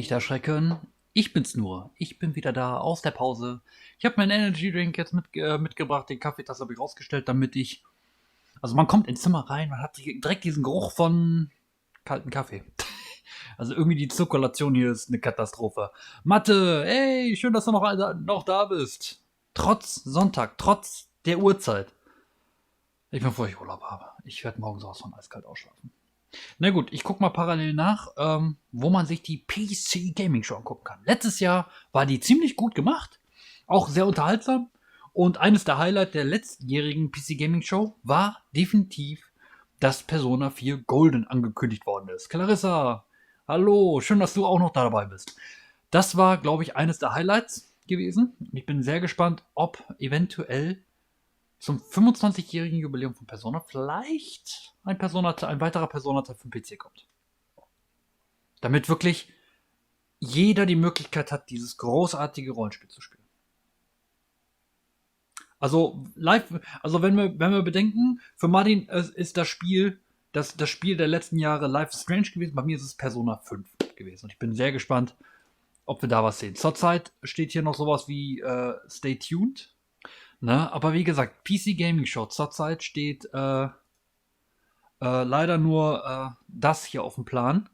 Nicht erschrecken, ich bin's nur. Ich bin wieder da aus der Pause. Ich habe meinen Energy Drink jetzt mitgebracht, den Kaffeetasse habe ich rausgestellt, damit ich... Also man kommt ins Zimmer rein, man hat direkt diesen Geruch von kalten Kaffee. Also irgendwie die Zirkulation hier ist eine Katastrophe. Mathe, ey, schön, dass du noch da bist. Trotz Sonntag, trotz der Uhrzeit. Ich bin froh, ich Urlaub habe. Ich werde morgen sowas von eiskalt ausschlafen. Na gut, ich gucke mal parallel nach, wo man sich die PC Gaming Show angucken kann. Letztes Jahr war die ziemlich gut gemacht, auch sehr unterhaltsam. Und eines der Highlights der letztjährigen PC Gaming Show war definitiv, dass Persona 4 Golden angekündigt worden ist. Clarissa, hallo, schön, dass du auch noch dabei bist. Das war, glaube ich, eines der Highlights gewesen. Ich bin sehr gespannt, ob eventuell zum 25-jährigen Jubiläum von Persona vielleicht ein weiterer Persona-Teil für den PC kommt. Damit wirklich jeder die Möglichkeit hat, dieses großartige Rollenspiel zu spielen. Also wenn wir bedenken, für Martin ist das Spiel der letzten Jahre LiveStream gewesen. Bei mir ist es Persona 5 gewesen. Und ich bin sehr gespannt, ob wir da was sehen. Zurzeit steht hier noch sowas wie Stay Tuned. Ne? Aber wie gesagt, PC Gaming Show. Zurzeit steht leider nur das hier auf dem Plan.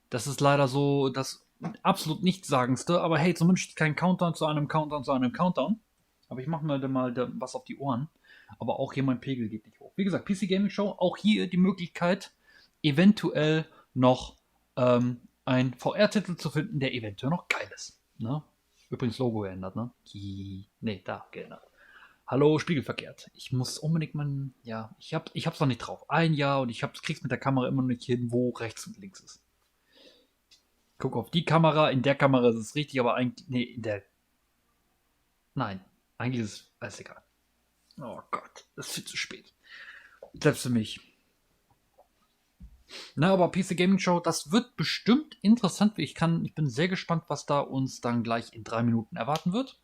Das ist leider so das absolut Nichtssagendste. Aber hey, zumindest kein Countdown zu einem Countdown zu einem Countdown. Aber ich mache mir mal was auf die Ohren. Aber auch hier mein Pegel geht nicht hoch. Wie gesagt, PC Gaming Show. Auch hier die Möglichkeit, eventuell noch einen VR-Titel zu finden, der eventuell noch geil ist. Ne? Übrigens Logo geändert, ne? Nee, da geändert. Hallo, spiegelverkehrt. Ich muss unbedingt ich hab's noch nicht drauf. Ein Jahr und krieg's mit der Kamera immer noch nicht hin, wo rechts und links ist. Guck auf die Kamera, in der Kamera ist es richtig, aber eigentlich, eigentlich ist es alles egal. Oh Gott, das ist viel zu spät. Selbst für mich. Na, aber PC Gaming Show, das wird bestimmt interessant. Ich bin sehr gespannt, was da uns dann gleich in 3 Minuten erwarten wird.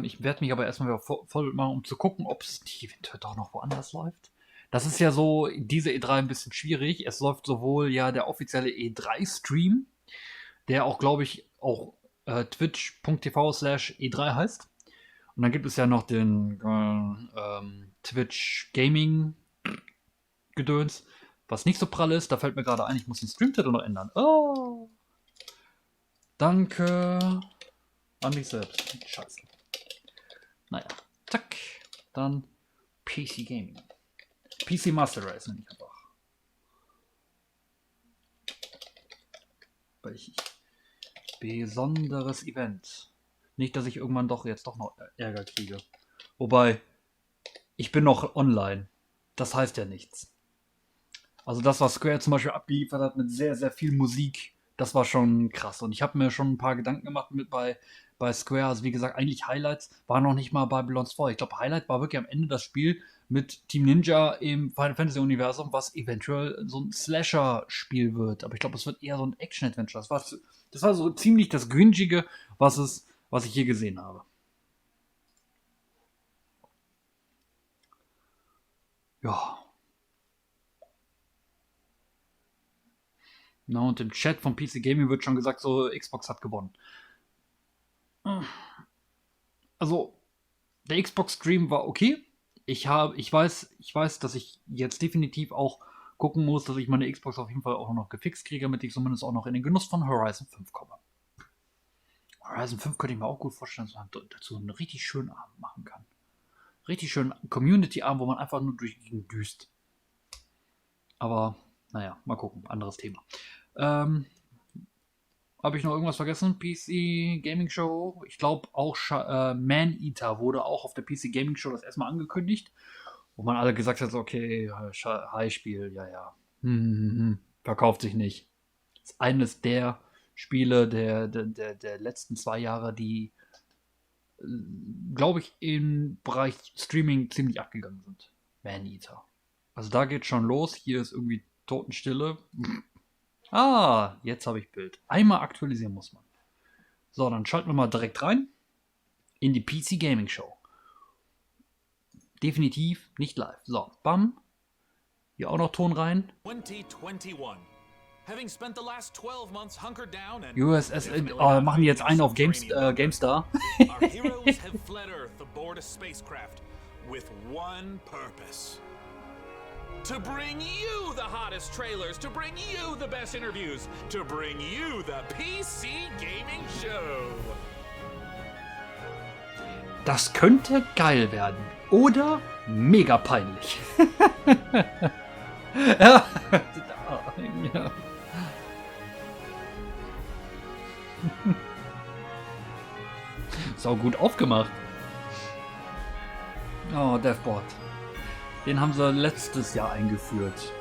Ich werde mich aber erstmal wieder voll machen, um zu gucken, ob es nicht eventuell doch noch woanders läuft. Das ist ja so, diese E3 ein bisschen schwierig. Es läuft sowohl ja der offizielle E3-Stream, der auch, glaube ich, auch twitch.tv/E3 heißt. Und dann gibt es ja noch den Twitch Gaming Gedöns, was nicht so prall ist. Da fällt mir gerade ein, ich muss den Streamtitel noch ändern. Oh! Danke an mich selbst. Scheiße. Naja, zack. Dann PC Gaming. PC Master Race nenne ich einfach. Besonderes Event. Nicht, dass ich irgendwann jetzt doch noch Ärger kriege. Wobei, ich bin noch online. Das heißt ja nichts. Also das, was Square zum Beispiel abgeliefert hat mit sehr, sehr viel Musik, das war schon krass. Und ich habe mir schon ein paar Gedanken gemacht bei Square. Also wie gesagt, eigentlich Highlights war noch nicht mal Babylon's Fall. Ich glaube, Highlight war wirklich am Ende das Spiel mit Team Ninja im Final Fantasy Universum, was eventuell so ein Slasher-Spiel wird. Aber ich glaube, es wird eher so ein Action-Adventure. Das war so ziemlich das Gringige, was ich hier gesehen habe. Ja. Na, und im Chat von PC Gaming wird schon gesagt, so Xbox hat gewonnen. Also, der Xbox-Stream war okay. Ich weiß, dass ich jetzt definitiv auch gucken muss, dass ich meine Xbox auf jeden Fall auch noch gefixt kriege, damit ich zumindest auch noch in den Genuss von Horizon 5 komme. Horizon 5 könnte ich mir auch gut vorstellen, dass man dazu einen richtig schönen Abend machen kann. Richtig schönen Community-Abend, wo man einfach nur durch die Gegend düst. Aber, naja, mal gucken. Anderes Thema. Habe ich noch irgendwas vergessen? PC Gaming Show. Ich glaube auch Man-Eater wurde auch auf der PC Gaming Show das erstmal angekündigt. Wo man alle gesagt hat, okay, High-Spiel, ja. Verkauft sich nicht. Das ist eines der Spiele der letzten 2 Jahre, die, glaube ich, im Bereich Streaming ziemlich abgegangen sind. Man-Eater. Also da geht schon los. Hier ist irgendwie Totenstille. Jetzt habe ich Bild. Einmal aktualisieren muss man. So, dann schalten wir mal direkt rein in die PC Gaming Show. Definitiv nicht live. So, bam. Hier auch noch Ton rein. 2021. Having spent the last 12 months hunkered down and USS, machen die jetzt einen auf GameStar? Our heroes have fled Earth aboard a spacecraft with one purpose. To bring you the hottest trailers, to bring you the best interviews, to bring you the PC Gaming Show. Das könnte geil werden. Oder mega peinlich. Ja. Ja. Sau gut aufgemacht. Oh, Devbot. Den haben sie letztes Jahr eingeführt.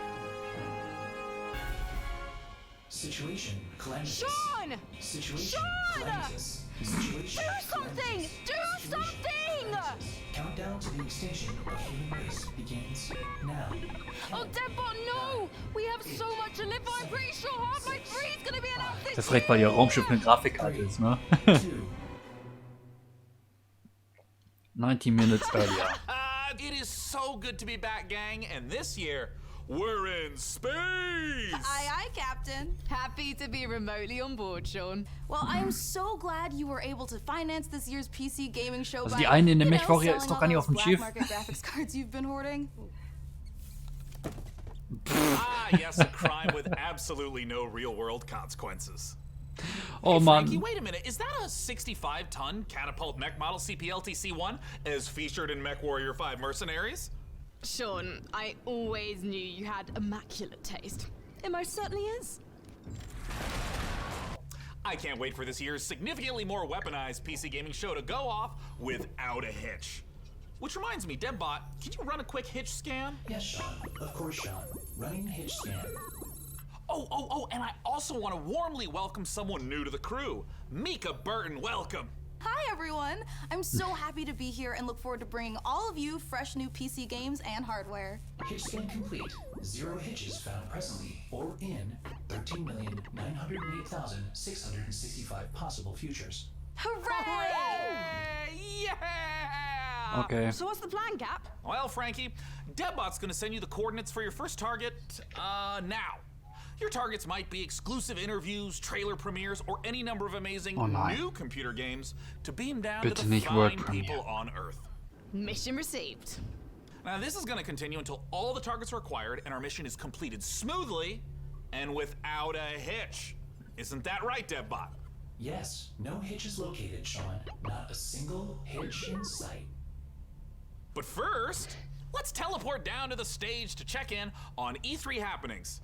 Situation cleanses. Sean! Situation Sean! cleanses. Situation Do something! cleanses. Do something! Countdown to the extinction of human race begins now. Oh, Deadbot, no! We have so much to live for. I'm pretty sure half my free is gonna be announced this Das ist direkt, weil ihr Raumschiff eine Grafikkarte ist, ne? 90 minutes earlier. It is so good to be back, gang, and this year, we're in space! Aye, aye, Captain. Happy to be remotely on board, Sean. Well, I'm so glad you were able to finance this year's PC gaming show Also by, die eine in dem you know, Mechwarrior ist selling doch all gar nicht auf those dem black Schiff. market graphics cards you've been hoarding. Ah, yes, a crime with absolutely no real-world consequences. Oh Frankie, Mann. wait a minute. Is that a 65-ton catapult mech model CPLTC-1 as featured in Mechwarrior 5 Mercenaries? Sean, I always knew you had immaculate taste. It most certainly is. I can't wait for this year's significantly more weaponized PC gaming show to go off without a hitch. Which reminds me, Debbot, can you run a quick hitch scan? Yes, Sean. Of course, Sean. Running hitch scan. Oh, and I also want to warmly welcome someone new to the crew. Mika Burton, welcome. Hi, everyone. I'm so happy to be here and look forward to bringing all of you fresh new PC games and hardware. Hitch scan complete. 0 hitches found presently or in 13,908,665 possible futures. Hooray! Yeah! Okay. So what's the plan, Cap? Well, Frankie, Debbot's gonna send you the coordinates for your first target, now. Your targets might be exclusive interviews, trailer premieres, or any number of amazing new computer games to beam down Bitte to the nicht fine World people Premiere. on Earth. Mission received. Now, this is gonna continue until all the targets are acquired and our mission is completed smoothly and without a hitch. Isn't that right, Debbot? Yes, no hitches located, Sean. Not a single hitch in sight. But first, let's teleport down to the stage to check in on E3 happenings.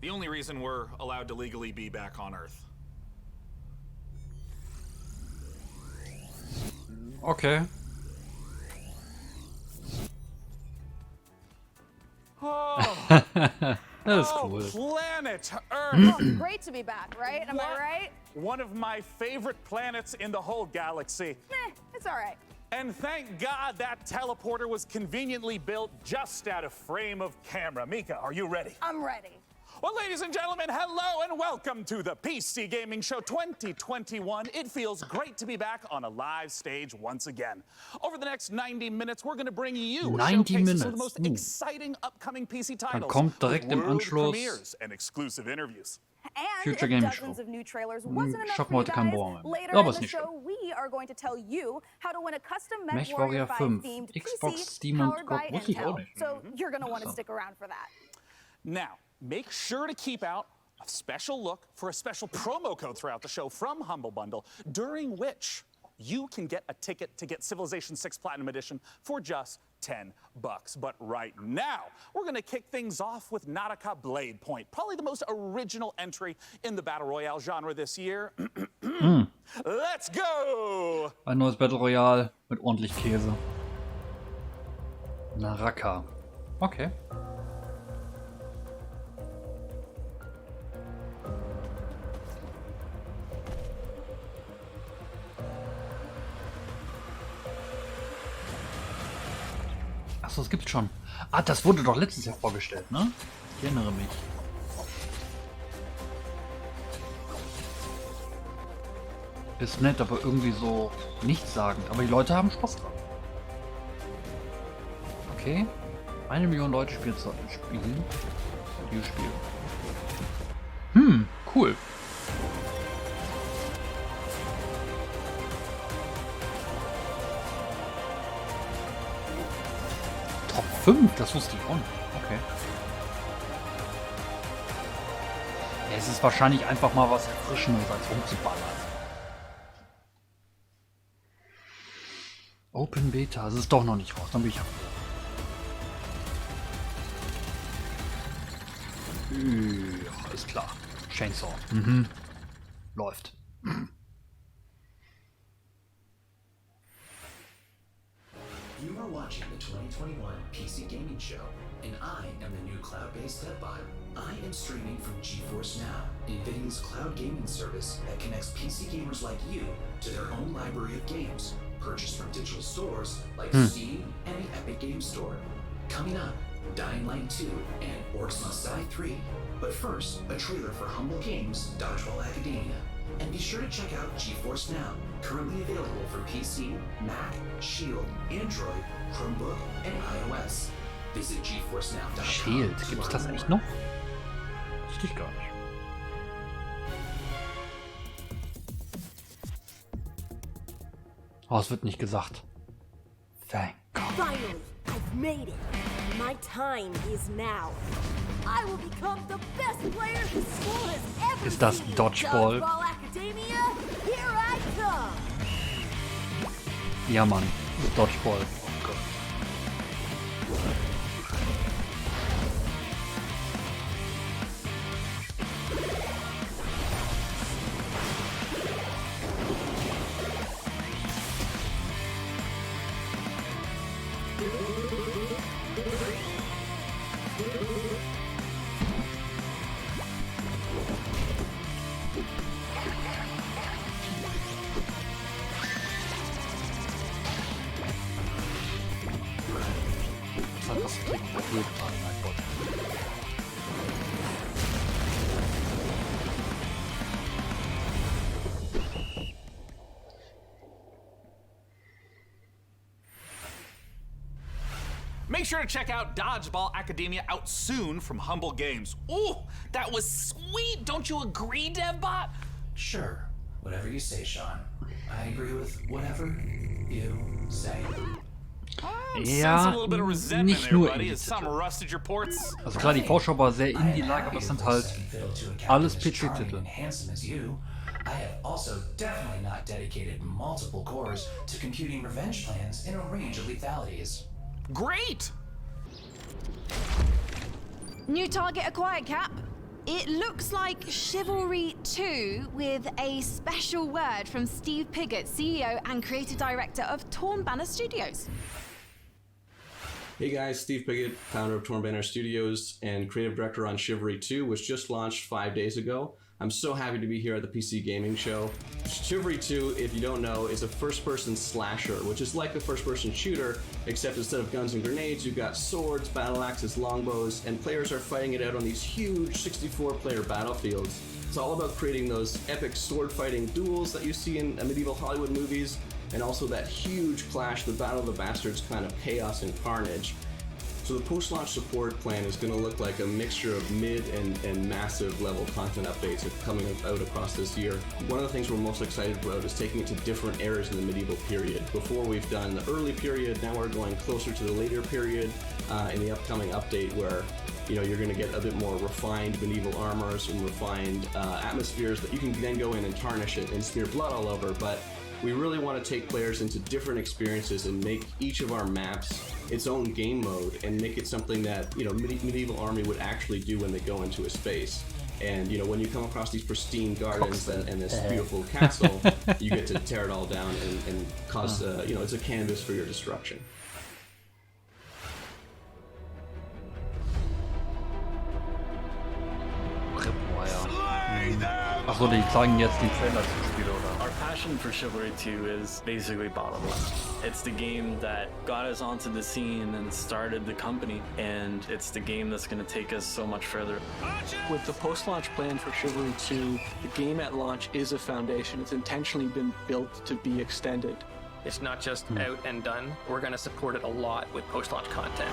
The only reason we're allowed to legally be back on Earth. Okay. Das ist cool. Planet Earth! Great to be back, right? Am I right? One of my favorite planets in the whole galaxy. It's all right. And thank God that teleporter was conveniently built just out of frame of camera. Mika, are you ready? I'm ready. Well, ladies and gentlemen, hello and welcome to the PC Gaming Show 2021. It feels great to be back on a live stage once again. Over the next 90 minutes, we're going to bring you 90 showcases of the minutes. most exciting upcoming PC titles. kommt direkt with im world Anschluss premieres and exclusive interviews. And Future if Gaming dozens Show. of new trailers wasn't enough Schaffen for wir you heute keinen guys, Bohr mehr. later Aber in ist the nicht show, we are going to tell you how to win a custom Mechwarrior Mechwarrior 5 5, themed Xbox, PC Steam und powered by Gott, wusste ich auch Intel. nicht. So you're going to want to stick around for that. Now, make sure to keep out a special look for a special promo code throughout the show from Humble Bundle, during which you can get a ticket to get Civilization 6 Platinum Edition for just $10. But right now, we're gonna kick things off with Nautica Blade Point, probably the most original entry in the Battle Royale genre this year. Let's go! Ein neues Battle Royale mit ordentlich Käse. Naraka. Okay. Achso, das gibt's schon. Ah, das wurde doch letztes Jahr vorgestellt, ne? Ich erinnere mich. Ist nett, aber irgendwie so nichtssagend. Aber die Leute haben Spaß dran. Okay. 1 Million Leute spielen dieses Spiel. Cool. Top 5, das wusste ich auch nicht. Okay. Ja, es ist wahrscheinlich einfach mal was Erfrischendes als rumzuballern. Open Beta, es ist doch noch nicht raus, dann bin ich ja. Ja, alles klar. Chainsaw. Mhm. Läuft. You are watching the 2021 PC Gaming Show, and I am the new cloud-based deadbot. I am streaming from GeForce Now, NVIDIA's cloud gaming service that connects PC gamers like you to their own library of games, purchased from digital stores like Steam and the Epic Games Store. Coming up, Dying Light 2 and Orcs Must Die 3. But first, a trailer for Humble Games' Dodgeball Academia. And be sure to check out GeForce Now, currently available for PC, Mac, Shield, Android, Chromebook, and iOS. Visit GeForceNow.com. Shield, gibt's das echt noch? Wusste ich gar nicht. Oh, es wird nicht gesagt. Thank God. Finally, I've made it. My time is now. I will become the best player the school has ever Ist das seen. Dodgeball? Dodgeball Academia, here I come. Ja, Mann. Dodgeball. Oh Gott. Was kriegt man hier gerade? Mein Gott. Make sure to check out Dodgeball Academia out soon from Humble Games. Ooh, that was sweet. Don't you agree, DevBot? Sure, whatever you say, Sean. I agree with whatever you say. Sense a little bit of resentment nicht there, nur buddy. Has some Indie-Titel. rusted your ports? Also klar, die Vorschau war sehr indie-like, aber es sind halt alles PC-Titel. And handsome as you, I have also definitely not dedicated multiple cores to computing revenge plans in a range of lethalities. Great! New target acquired, Cap. It looks like Chivalry 2 with a special word from Steve Piggott, CEO and creative director of Torn Banner Studios. Hey guys, Steve Piggott, founder of Torn Banner Studios and creative director on Chivalry 2, which just launched 5 days ago. I'm so happy to be here at the PC Gaming Show. Chivalry 2, if you don't know, is a first-person slasher, which is like a first-person shooter, except instead of guns and grenades, you've got swords, battle axes, longbows, and players are fighting it out on these huge 64-player battlefields. It's all about creating those epic sword-fighting duels that you see in medieval Hollywood movies, and also that huge clash, the Battle of the Bastards kind of chaos and carnage. So the post-launch support plan is going to look like a mixture of mid and massive level content updates coming out across this year. One of the things we're most excited about is taking it to different eras in the medieval period. Before we've done the early period, now we're going closer to the later period in the upcoming update where you're going to get a bit more refined medieval armors and refined atmospheres that you can then go in and tarnish it and smear blood all over. But we really want to take players into different experiences and make each of our maps its own game mode and make it something that medieval army would actually do when they go into a space. And when you come across these pristine gardens and this beautiful castle, you get to tear it all down and cause it's a canvas for your destruction. Achso, die zeigen jetzt den Trailer zum Spiel, oder? Our passion for Chivalry 2 is basically bottomless. It's the game that got us onto the scene and started the company, and it's the game that's going to take us so much further. With the post-launch plan for Chivalry 2, the game at launch is a foundation. It's intentionally been built to be extended. It's not just out and done. We're going to support it a lot with post-launch content.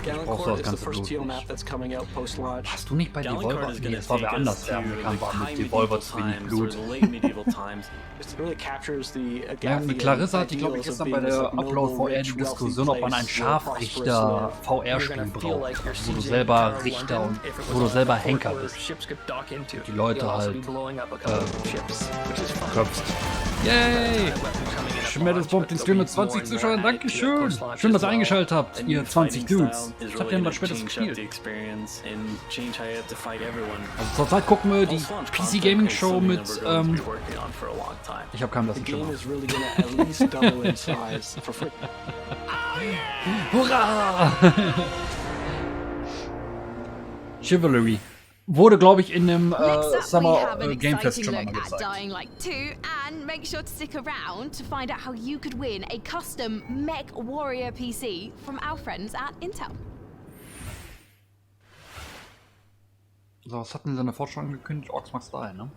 Gallon brauchst du Court das is the ganze first Blut Teal nicht. map that's coming out post-launch. Hast du nicht bei Gallon Devolver? Court is Nee, gonna das war take wer us anders. to Der the Amerikaner war high mit medieval Devolver zu wenig times or Blut. the late medieval times. It really captures the Ja, mit Clarissa hatte ich, glaube ich, gestern bei der Upload-VR die Diskussion, ob man ein Scharfrichter-VR-Spiel braucht. Wo du selber Richter und wo du selber Henker bist. Die Leute halt köpfst. Yay! Schmettes bombt den Stream mit 20 Zuschauern. Dankeschön! Schön, dass ihr eingeschaltet habt, ihr 20 Dudes. Was habt ihr denn bei Schmettes gespielt? Also zurzeit gucken wir die PC Gaming Show mit, ich habe keinen blassen Schimmer. Hurra! Chivalry. Wurde, glaube ich, in dem Summer Game Fest schon einmal gezeigt. Dying Light 2, and make sure to stick around to find out how you could win a custom Mechwarrior PC from our friends at Intel. So, was hatten sie in der Fortschritt angekündigt? Orcs Max 3, ne?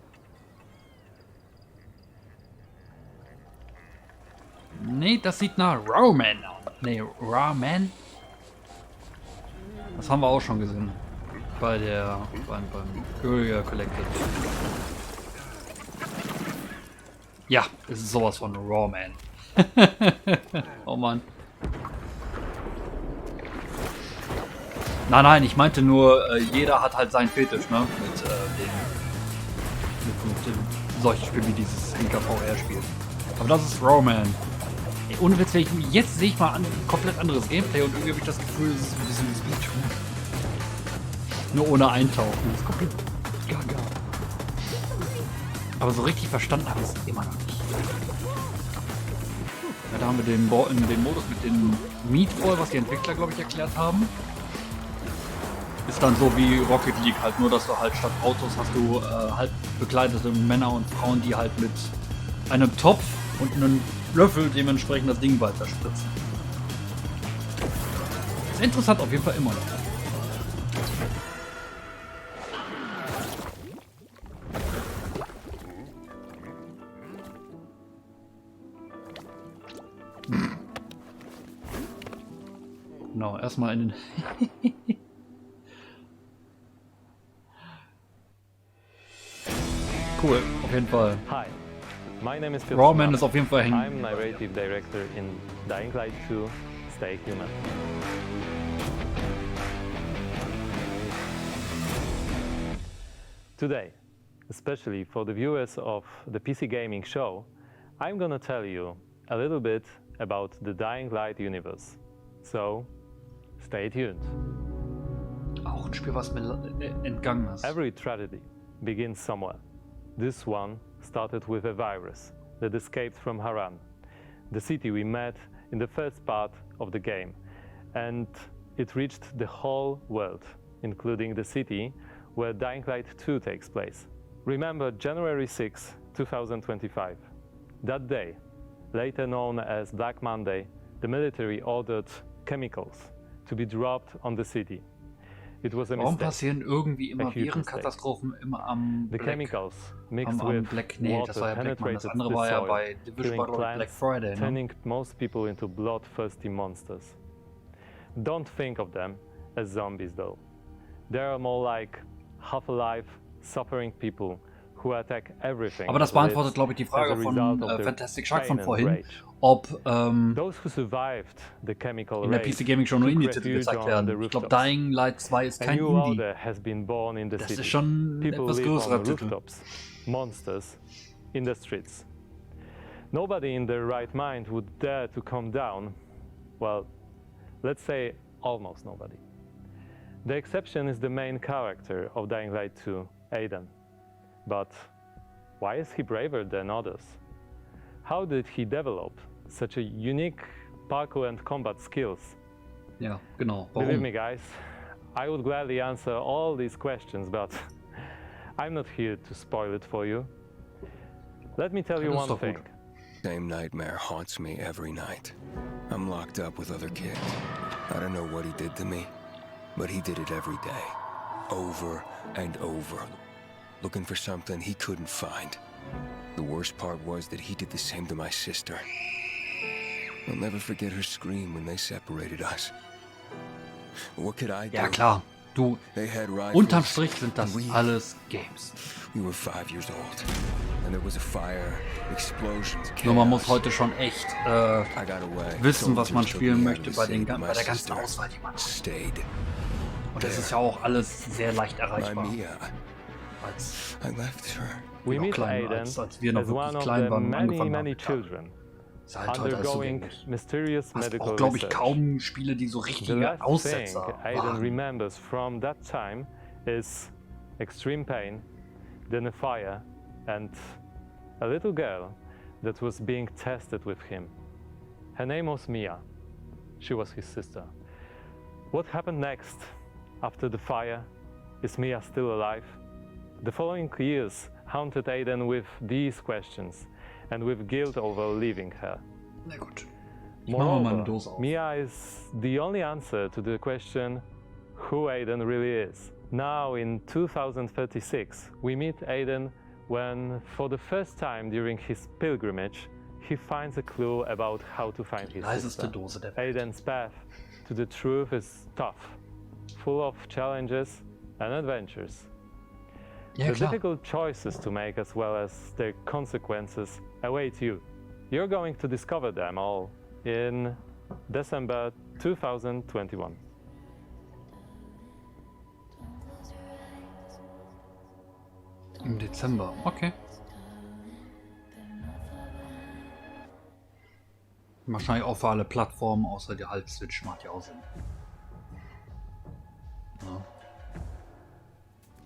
Nee, das sieht nach Roman aus. Nee, Ramen? Das haben wir auch schon gesehen. Beim Courier Collected. Ja, es ist sowas von Rawman. Oh Mann. Nein, ich meinte nur, jeder hat halt seinen Fetisch, ne? Mit solchen Spielen wie dieses NKVR-Spiel. Aber das ist Rawman. Ey, ohne Witz, jetzt sehe ich mal ein komplett anderes Gameplay und irgendwie habe ich das Gefühl, es ist ein bisschen wie Speedrun. Nur ohne Eintauchen. Das ist komplett gaga. Aber so richtig verstanden habe ich es immer noch nicht. Ja, da haben wir den Modus mit dem Meatball, was die Entwickler, glaube ich, erklärt haben. Ist dann so wie Rocket League, halt nur, dass du halt statt Autos hast du halt bekleidete Männer und Frauen, die halt mit einem Topf und einem Löffel dementsprechend das Ding weiter spritzen. Ist interessant auf jeden Fall immer noch. Genau, erstmal in den... Cool, auf jeden Fall. Hi, my name is Viel Rawman Spass. ist auf jeden Fall hängen. I'm narrative director in Dying Light 2, Stay Human. Today, especially for the viewers of the PC Gaming Show, I'm gonna tell you a little bit about the Dying Light universe. So, stay tuned. Auch ein Spiel, was mir entgangen ist. Every tragedy begins somewhere. This one started with a virus that escaped from Haran, the city we met in the first part of the game, and it reached the whole world, including the city where Dying Light 2 takes place. Remember January 6, 2025. That day, later known as Black Monday, the military ordered chemicals to be dropped on the city. It was a Warum mistake. passieren irgendwie immer A huge Virenkatastrophen immer am The Black? chemicals mixed am with Black, nee, das war ja water Black Man. Das penetrated andere the war ja soil, bei Division killing war, glaube ich, Black plants, Friday, ne? turning most people into bloodthirsty monsters. Don't think of them as zombies though. They are more like half-alive, suffering people who attack everything. Aber das that beantwortet, lives glaube ich, die as a Frage von result of their Fantastic Shark von pain and vorhin, rage. ob Those who survived the chemical in der raid PC Gaming schon nur took Indie-Titel refuge gezeigt on werden. the Ich glaube, rooftops. Dying Light 2 ist A kein new Indie. order has been born in the Das city. ist schon ein People etwas live größerer on the Titel. rooftops, monsters in the streets. Nobody in their right mind would dare to come down. Well, let's say almost nobody. The exception is the main character of Dying Light 2, Aiden. But why is he braver than others? How did he develop such a unique parkour and combat skills? Ja, genau. Believe Warum? me, guys, I would gladly answer all these questions, but I'm not here to spoil it for you. Let me tell you Das ist one doch thing. gut. Same nightmare haunts me every night. I'm locked up with other kids. I don't know what he did to me, but he did it every day. Over and over. Looking for something he couldn't find. The worst part was that he did the same to my sister. I'll never forget her scream when they separated us. What could I do? Ja klar, du, They had rifles. unterm Strich sind das We- alles Games. We were 5 years old, and there was a fire, explosions, Nur man muss chaos. heute schon echt I got away. wissen, was man Soldiers took spielen me out möchte of the bei city, bei my der ganzen sister Auswahl, die man hat. stayed. Und das ist ja auch alles sehr leicht My erreichbar. Mia, Als, I left her. We noch meet klein, Aiden als wir noch as one wirklich of klein the waren und many, angefangen many haben. children Ist halt heute alles undergoing zugänglich. mysterious Hast medical auch, glaube ich, research. kaum Spiele, die so The richtige last Aussetzer thing Aiden waren. remembers from that time is extreme pain, then a fire, and a little girl that was being tested with him. Her name was Mia. She was his sister. What happened next after the fire? Is Mia still alive? The following years haunted Aiden with these questions and with guilt over leaving her. Na gut. Ich mache mal meine Moreover, Dose auf. Mia is the only answer to the question who Aiden really is. Now in 2036, we meet Aiden when, for the first time during his pilgrimage, he finds a clue about how to find his Leiseste sister. Dose der Welt. Aiden's path to the truth is tough, full of challenges and adventures. Ja, The klar. difficult choices to make as well as their consequences await you. You're going to discover them all in December 2021. Im Dezember, okay. Wahrscheinlich auch für alle Plattformen, außer die halt Switch macht ja auch Sinn. Ja.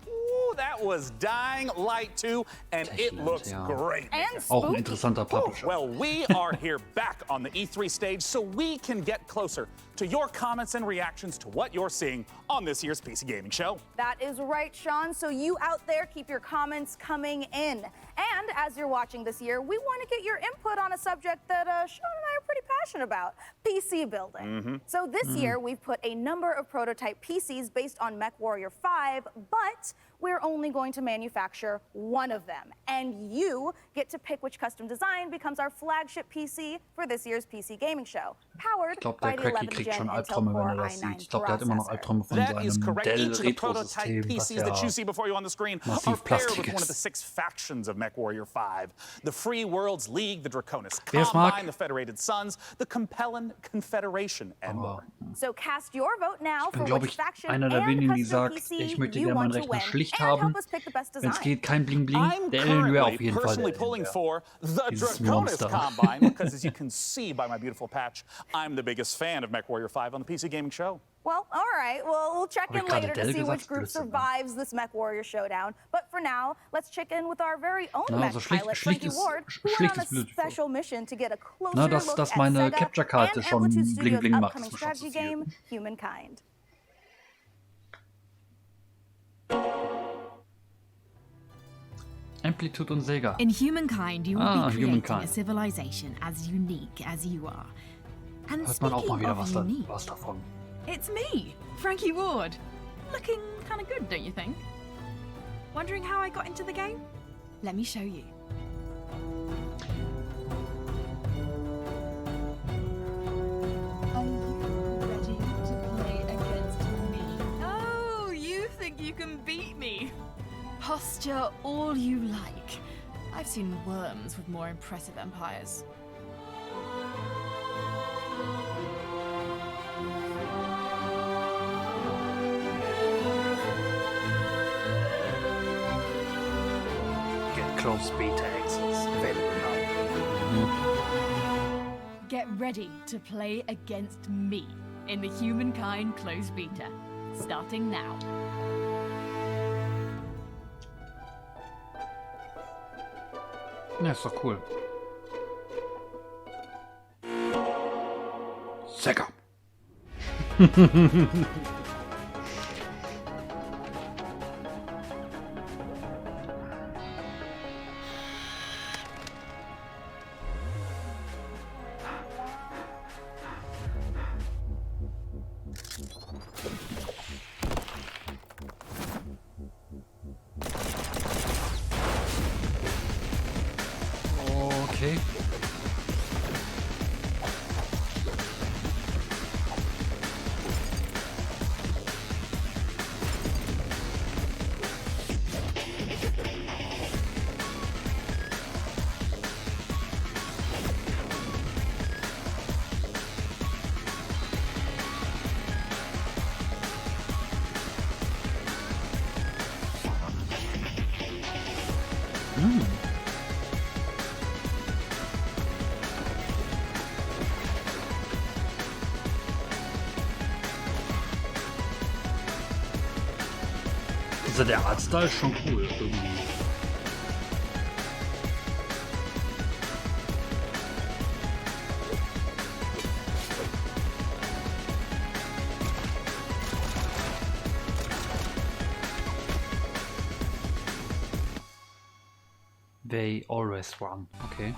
Ooh, that was Dying Light 2, and it Techland, looks ja. great. And Auch ein spooky. interessanter Publisher. Well, we are here back on the E3 stage so we can get closer to your comments and reactions to what you're seeing on this year's PC Gaming Show. That is right, Sean. So you out there, keep your comments coming in. And as you're watching this year, we want to get your input on a subject that Sean and I are pretty passionate about, PC building. So this year, we've put a number of prototype PCs based on MechWarrior 5, but we're only going to manufacture one of them. And you get to pick which custom design becomes our flagship PC for this year's PC Gaming Show, powered Ich glaube, by der the Cracky 11th kriegt Gen schon Intel Albträume, wenn Core er das i9 sieht. Ich glaube, der hat immer noch processor. Albträume von That is seinem correct. Dell Each of the prototype Retro-System, was PCs that you ja see before you on the screen massiv are paired plastik with one of the ist. 6 factions of MechWarrior 5. The Free Worlds League, the Draconis Wer es mag. Combine, the Federated Sons, the Compelling Confederation, and more. Aber So cast your vote now bin, for glaube which ich, faction einer der and wenigen, die custom sagt, PC ich möchte you gerne meinen want to Rechner win, schlicht and haben. help us pick the best Wenn es design. geht, kein Bling Bling. I'm Der LNW auf currently jeden Fall. personally Der pulling LNW. for the Dieses Draconis Monster. Combine because, as you can see by my beautiful patch, I'm the biggest fan of MechWarrior 5 on the PC Gaming Show. Well, all right. Well, we'll check Hab ich in gerade later to Dell see gesagt? which group Blödsinn, ne? survives this MechWarrior showdown. But for now, let's check in with our very own Na, mech also schlicht- pilot, schlicht Frankie ist- Ward, who went schlicht on a ist beautiful. special mission to get a closer Na, dass- look dass at meine Sega Capture-Karte and schon Amplitude Bling Studios' Bling macht, upcoming ist mir schon strategy zu viel. game, Humankind. Amplitude und Sega. In Humankind, you will be creating Humankind. a civilization as unique as you are. And Hört man auch mal speaking wieder of unique, was davon. it's me, Frankie Ward. Looking kind of good, don't you think? Wondering how I got into the game? Let me show you. Are you ready to play against me? Oh, you think you can beat me? Posture all you like. I've seen worms with more impressive empires. Get close beta access available now. Get ready to play against me in the Humankind closed beta, starting now. Ja, ist doch cool. Sega. Okay. Also der Artstyle ist schon cool irgendwie. They always run. Okay.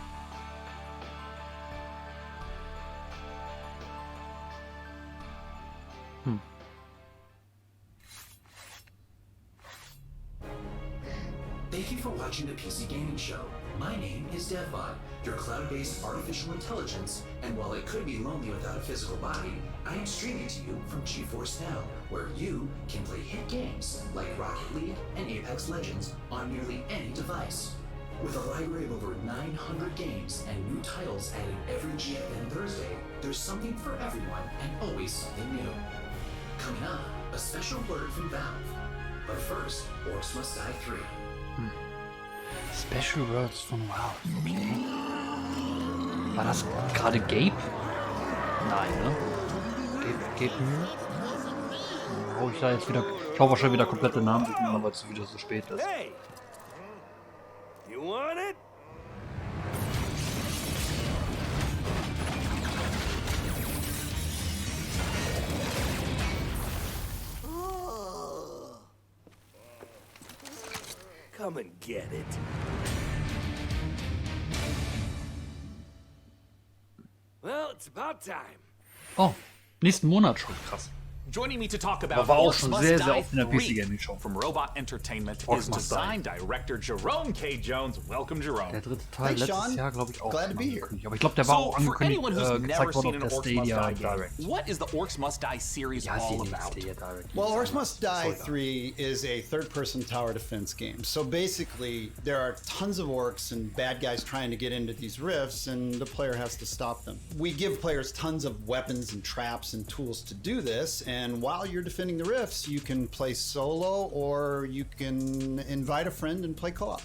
Thank you for watching the PC Gaming Show. My name is DevBot, your cloud-based artificial intelligence, and while it could be lonely without a physical body, I am streaming to you from GeForce Now, where you can play hit games like Rocket League and Apex Legends on nearly any device. With a library of over 900 games and new titles added every GFN Thursday, there's something for everyone and always something new. Coming up, a special word from Valve. But first, Orcs Must Die 3. Special Words von Wow. Okay. War das gerade Gabe? Nein, ne? Gabe. Hau ich da jetzt wieder. Ich hau wahrscheinlich wieder komplette Namen durcheinander, weil es wieder so spät ist. Hey! You want it? Come and get it. Well, it's about time. Oh, nächsten Monat schon, krass. Joining me to talk about war auch Orcs schon Must sehr, Die sehr oft in der 3 PC Gaming Show. from Robot Entertainment Orcs is Must Die. design director Jerome K. Jones. Welcome, Jerome. Der dritte Teil letztes Jahr, glaube ich, auch Glad to be angekündigt. Aber ich glaube, der war auch for anyone who's angekündigt, never gezeigt worden seen auf an der Orcs Must Stadia Die game, Direct. what is the Orcs Must Die series all about? Stadia Direct. Well, Orcs Must Die 3 is a third-person tower defense game. So basically, there are tons of orcs and bad guys trying to get into these rifts, and the player has to stop them. We give players tons of weapons and traps and tools to do this, and while you're defending the rifts, you can play solo or you can invite a friend and play co-op.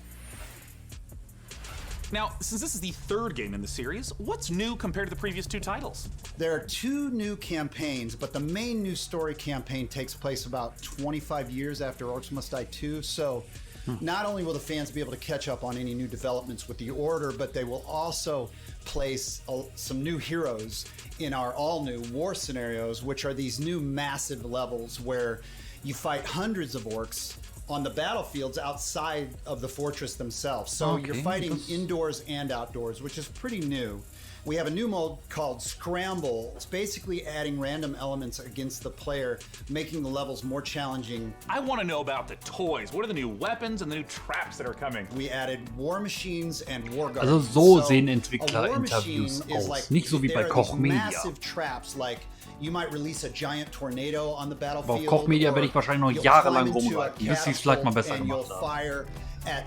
Now, since this is the third game in the series, what's new compared to the previous two titles? There are two new campaigns, but the main new story campaign takes place about 25 years after Orcs Must Die 2, so not only will the fans be able to catch up on any new developments with the Order, but they will also place some new heroes in our all-new war scenarios, which are these new massive levels where you fight hundreds of orcs on the battlefields outside of the fortress themselves. So you're fighting indoors and outdoors, which is pretty new. We have a new mode called Scramble. It's basically adding random elements against the player, making the levels more challenging. I want to know about the toys. What are the new weapons and the new traps that are coming? We added war machines and war guards. Also so sehen Entwicklerinterviews aus, nicht so wie bei Koch Media. Massive traps like you might release a giant tornado on the Aber battlefield. auf Koch Media werde ich wahrscheinlich noch jahrelang rumreiten, bis sie es vielleicht mal besser gemacht haben. Fire at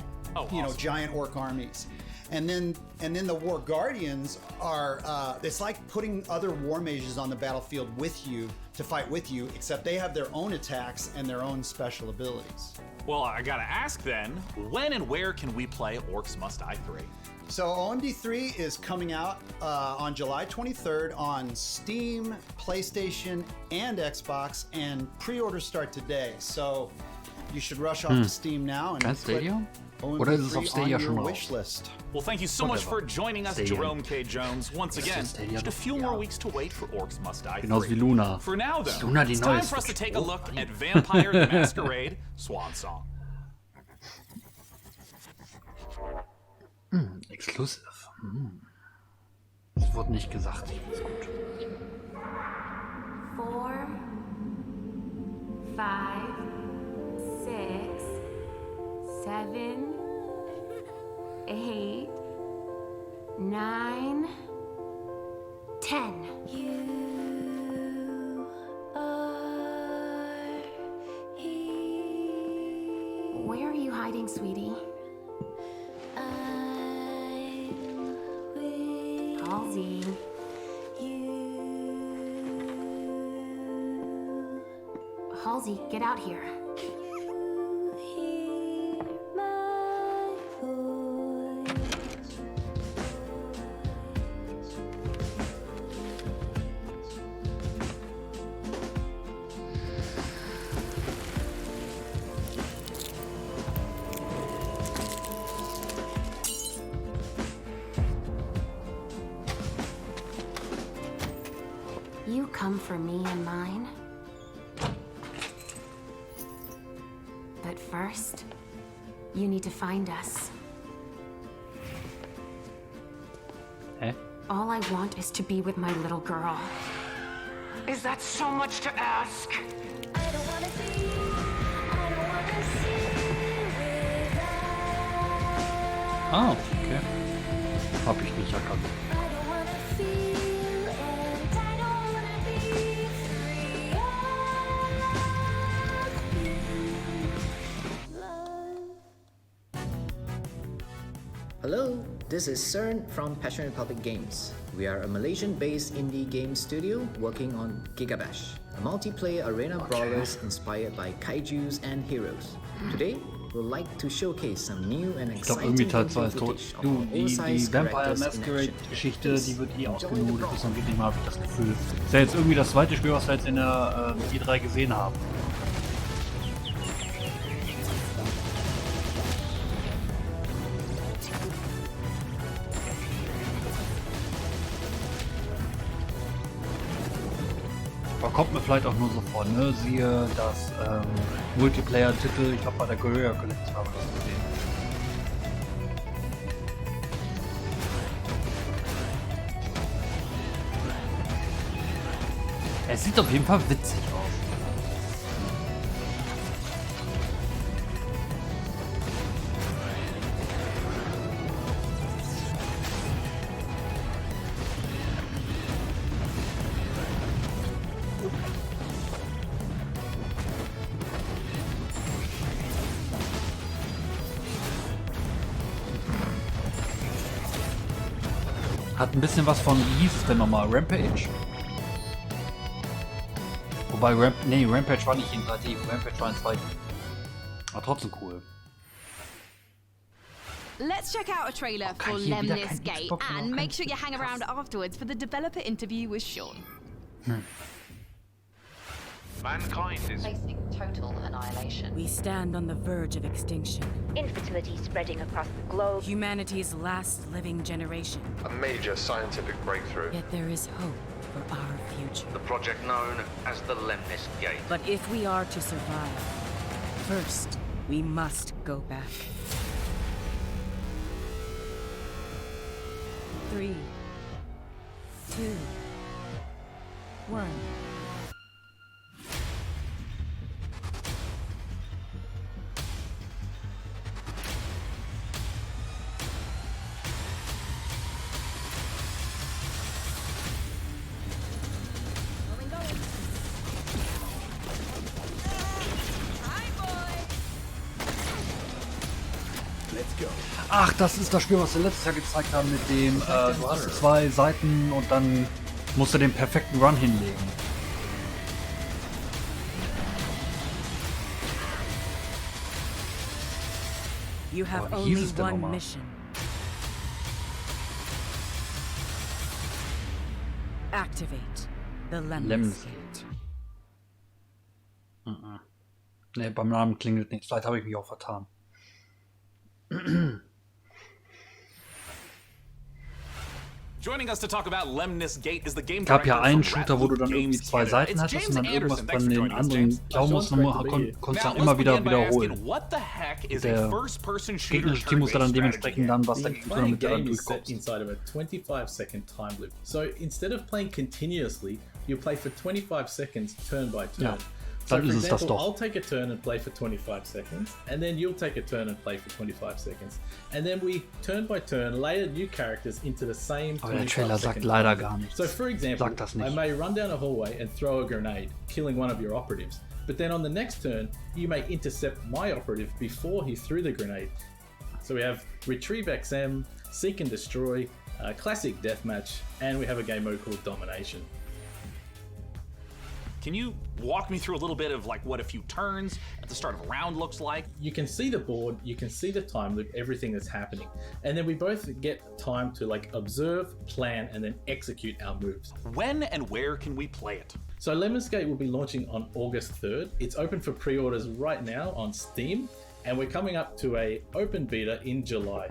giant orc armies. And then the War Guardians are, it's like putting other war mages on the battlefield with you to fight with you, except they have their own attacks and their own special abilities. Well, I gotta ask then, when and where can we play Orcs Must Die 3? So OMD3 is coming out on July 23rd on Steam, PlayStation, and Xbox, and pre-orders start today. So you should rush off to Steam now and Stadia? Oder ist es auf Stadia schon raus? Wishlist. Well, thank you so much for joining us, Stadia. Jerome K. Jones. Once again, just a few more weeks to wait for Orcs Must Die 3. Genauso wie Luna. For now, though, Luna, die it's neue time for us to take a look at Vampire the Masquerade Swan Song. Exclusive. Das wurde nicht gesagt. Ist gut. 4, 5, 6, 7, 8, 9, 10. Where are you hiding, sweetie? Halsey. Halsey, get out here. for me and mine. But first, you need to find us. Hä? All I want is to be with my little girl. Is that so much to ask? Ah, okay. Hab ich nicht erkannt. Hello, this is CERN from Passion Republic Games. We are a Malaysian-based indie game studio working on Gigabash, a multiplayer arena brawlers inspired by kaijus and heroes. Today, we'd like to showcase some new and exciting Teil 2 ist tot. footage of Du, our die oversized Vampire characters in Masquerade-Geschichte, action. die wird eh ausgenudelt, bis zum geht nicht mehr, habe ich das Gefühl. Das ist ja jetzt irgendwie das zweite Spiel, was wir jetzt in der E3 gesehen haben. Aber kommt mir vielleicht auch nur so vor, ne? Siehe das Multiplayer-Titel, ich glaube bei der Guerrilla Collection haben wir das gesehen. Es sieht auf jeden Fall witzig aus. Hat ein bisschen was von, wie hieß es denn nochmal? Rampage? Wobei Rampage war nicht in 3D, Rampage war in 2D. Aber trotzdem cool. Let's check out a trailer for hier wieder Lemnis kein Gate Xbox, and noch make kein sure you hang around afterwards for the developer interview with Sean. Mankind is facing total annihilation. We stand on the verge of extinction. Infertility spreading across the globe. Humanity's last living generation. a major scientific breakthrough. Yet there is hope for our future. The project known as the Lemnis Gate. But if we are to survive, first we must go back. 3, 2, 1. Ach, das ist das Spiel, was wir letztes Jahr gezeigt haben mit dem, du hast 2 Seiten und dann musst du den perfekten Run hinlegen. You have Oh, wie hieß only es denn one nochmal? mission. Activate the Lemnis Gate. Ne, beim Namen klingelt nichts. Vielleicht habe ich mich auch vertan. Joining us to talk about Lemnis Gate is the game Gab ja director einen from Shooter, wo du Rapid dann irgendwie Games 2 Canada. Seiten It's hattest James und dann irgendwas Anderson. Thanks von for den joining us, anderen James. konntest Now, dann immer let's wieder begin by asking, wiederholen. what the heck is Der a first-person shooter gegnerische Team musste dann turn-based dementsprechend dann was The dagegen tun, entire damit du dann game is set durchkommst. inside of a 25-second time loop. So instead of playing continuously, you play for 25 seconds turn by turn. Ja, So dann for ist es das example, doch. I'll take a turn and play for 25 seconds, and then you'll take a turn and play for 25 seconds. And then we, turn by turn, layer new characters into the same 25 Aber der Trailer sagt second leider time gar loop. nichts. So for example, Sagt das I nicht. may run down a hallway and throw a grenade, killing one of your operatives. But then on the next turn, you may intercept my operative before he threw the grenade. So we have Retrieve XM, Seek and Destroy, Classic Deathmatch, and we have a game mode called Domination. Can you walk me through a little bit of like what a few turns at the start of a round looks like? You can see the board, you can see the time loop, everything that's happening. And then we both get time to like observe, plan, and then execute our moves. When and where can we play it? So Lemnis Gate will be launching on August 3rd. It's open for pre-orders right now on Steam, and we're coming up to a open beta in July.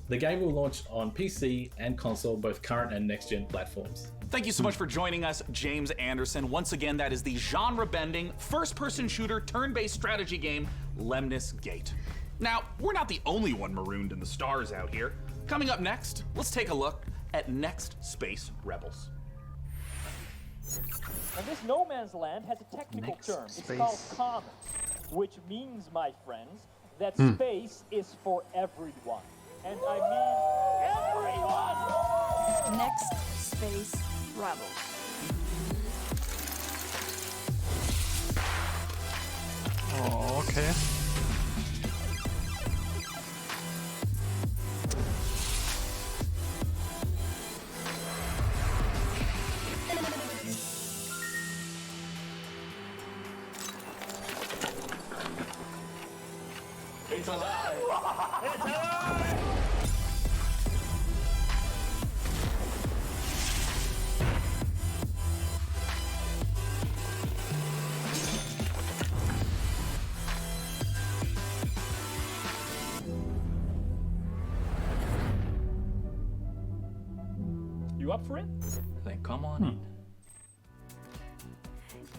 The game will launch on PC and console, both current and next-gen platforms. Thank you so much for joining us, James Anderson. Once again, that is the genre-bending, first-person shooter, turn-based strategy game, Lemnis Gate. Now, we're not the only one marooned in the stars out here. Coming up next, let's take a look at Next Space Rebels. And this no man's land has a technical term. It's called commons, which means, my friends, that space is for everyone. And I mean everyone! Next Space Rebels. Oh, okay. It's alive! It's alive! You up for it? Then come on in.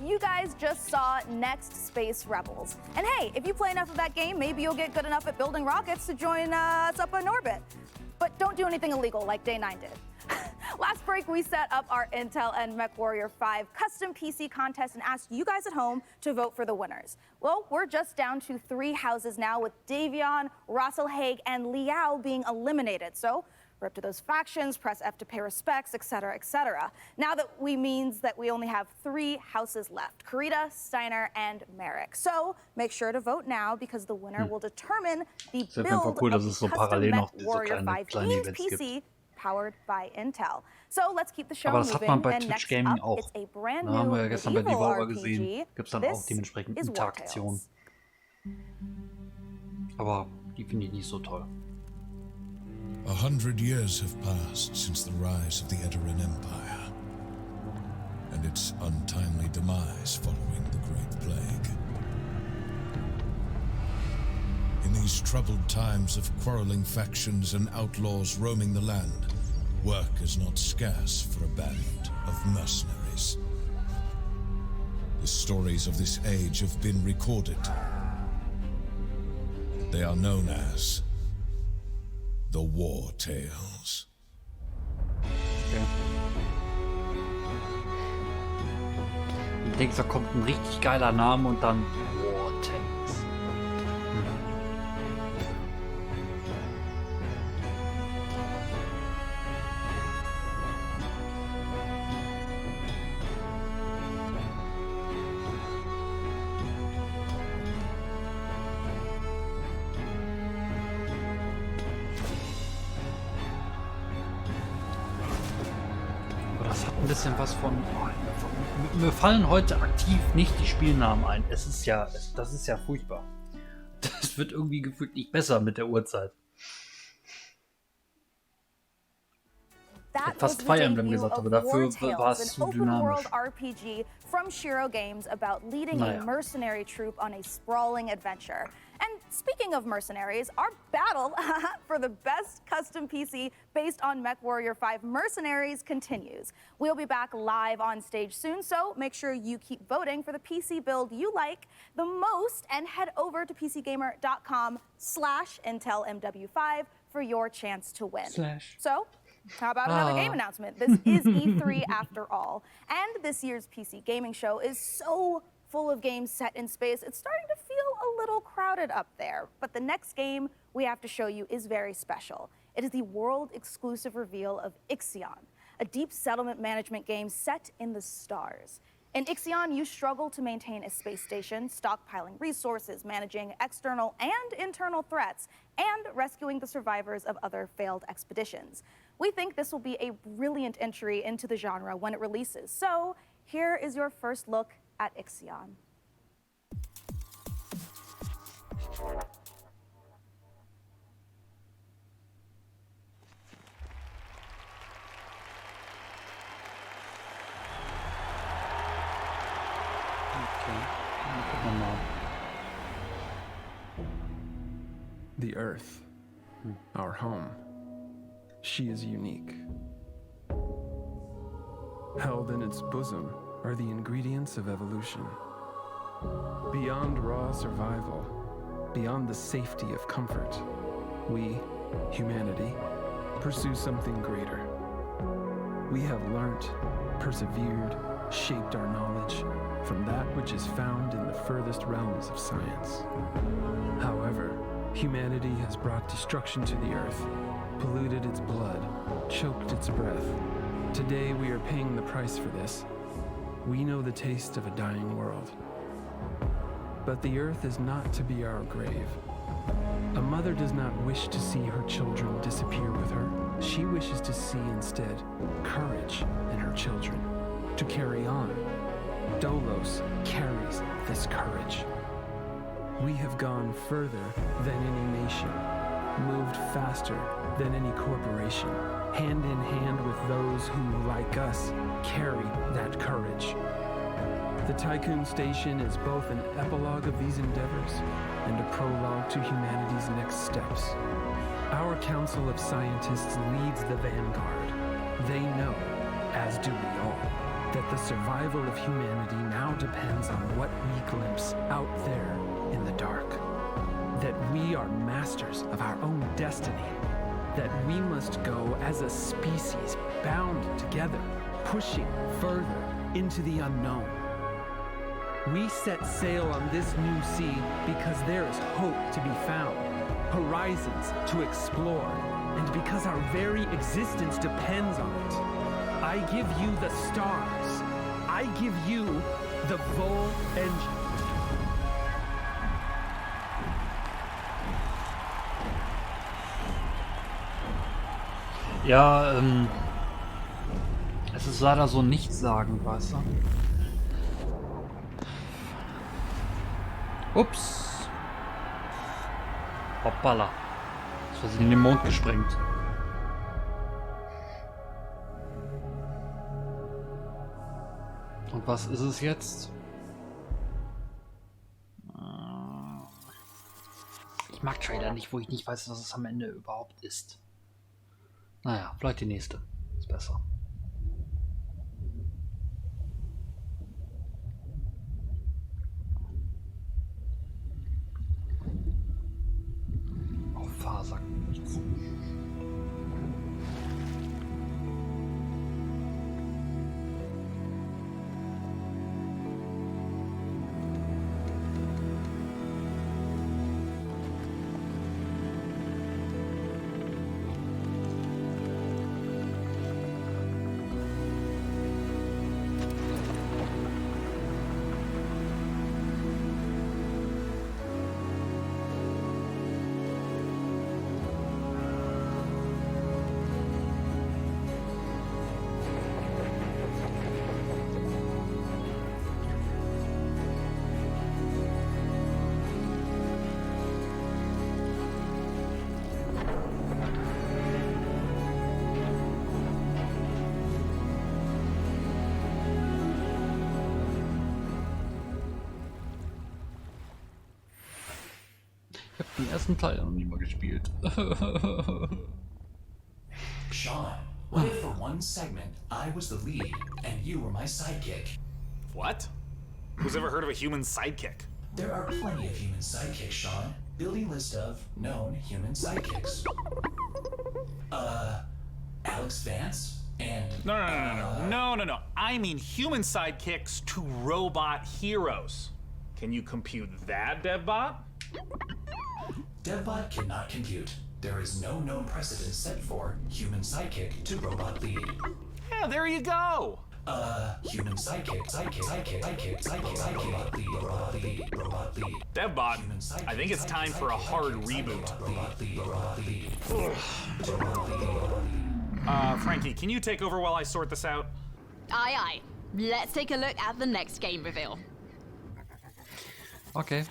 You guys just saw Next Space Rebels. And hey, if you play enough of that game, maybe you'll get good enough at building rockets to join us up in orbit. But don't do anything illegal like Day 9 did. Last break, we set up our Intel and Mechwarrior 5 custom PC contest and asked you guys at home to vote for the winners. Well, we're just down to 3 houses now, with Davion, Rosselhaig, and Liao being eliminated. So we're up to those factions, press F to pay respects, etc., etc. Now that means that we only have 3 houses left: Karita, Steiner, and Merrick. So make sure to vote now, because the winner will determine the build cool, of dass es the so custom parallel noch diese Mechwarrior 5 kleine themed Events PC gibt. powered by Intel. So let's keep the show Aber das moving. hat man bei And Twitch next Gaming up, auch. it's a brand Da haben wir ja new gestern bei medieval Devolver RPG. gesehen. Gibt es dann auch This dementsprechend is Interaktion. Aber die finde ich nicht so toll. 100 years have passed since the rise of the Edoran Empire and its untimely demise following the Great Plague. In these troubled times of quarreling factions and outlaws roaming the land, work is not scarce for a band of mercenaries. The stories of this age have been recorded. They are known as the War Tales. Okay. Ich denke, da kommt ein richtig geiler Name und dann War Tales. Ein bisschen was von. Mir fallen heute aktiv nicht die Spielnamen ein. Das ist ja furchtbar. Das wird irgendwie gefühlt nicht besser mit der Uhrzeit. That Fast was Fire the Emblem debut gesagt, of aber dafür War war Tales, es an zu open dynamisch. world RPG from Shiro Games about leading a mercenary troop on a sprawling adventure. And speaking of mercenaries, our battle for the best custom PC based on Mechwarrior 5 Mercenaries continues. We'll be back live on stage soon, so make sure you keep voting for the PC build you like the most, and head over to pcgamer.com/IntelMW5 for your chance to win. So, how about another game announcement? This is E3 after all. And this year's PC gaming show is so full of games set in space, it's starting to feel a little crowded up there. But the next game we have to show you is very special. It is the world-exclusive reveal of Ixion, a deep settlement management game set in the stars. In Ixion, you struggle to maintain a space station, stockpiling resources, managing external and internal threats, and rescuing the survivors of other failed expeditions. We think this will be a brilliant entry into the genre when it releases. So here is your first look at Ixion. The Earth, our home, she is unique. Held in its bosom are the ingredients of evolution. Beyond raw survival, beyond the safety of comfort, we, humanity, pursue something greater. We have learnt, persevered, shaped our knowledge from that which is found in the furthest realms of science. However, humanity has brought destruction to the earth, polluted its blood, choked its breath. Today we are paying the price for this. We know the taste of a dying world. But the earth is not to be our grave. A mother does not wish to see her children disappear with her. She wishes to see instead courage in her children, to carry on. Dolos carries this courage. We have gone further than any nation, moved faster than any corporation, hand in hand with those who, like us, carry that courage. The Tycoon Station is both an epilogue of these endeavors and a prologue to humanity's next steps. Our Council of Scientists leads the vanguard. They know, as do we all, that the survival of humanity now depends on what we glimpse out there in the dark. That we are masters of our own destiny. That we must go as a species bound together, pushing further into the unknown. We set sail on this new sea because there is hope to be found, horizons to explore, and because our very existence depends on it. I give you the stars. I give you the Vol engine. Ja, es ist leider so nichtssagend, weißt du? Ups. Hoppala. Das war in den Mond gesprengt. Und was ist es jetzt? Ich mag Trailer nicht, wo ich nicht weiß, was es am Ende überhaupt ist. Naja, vielleicht die nächste. Ist besser. Auf Faser nichts. Ich habe den ersten Teil noch nie mal gespielt. Sean, what if for one segment I was the lead and you were my sidekick? What? Who's ever heard of a human sidekick? There are plenty of human sidekicks, Sean. Building list of known human sidekicks. Alex Vance and... No. I mean human sidekicks to robot heroes. Can you compute that, DevBot? DevBot cannot compute. There is no known precedent set for human sidekick to robot lead. Yeah, there you go. Human sidekick, robot lead. DevBot, I think it's time for a hard reboot. Frankie, can you take over while I sort this out? Aye, aye. Let's take a look at the next game reveal. Okay.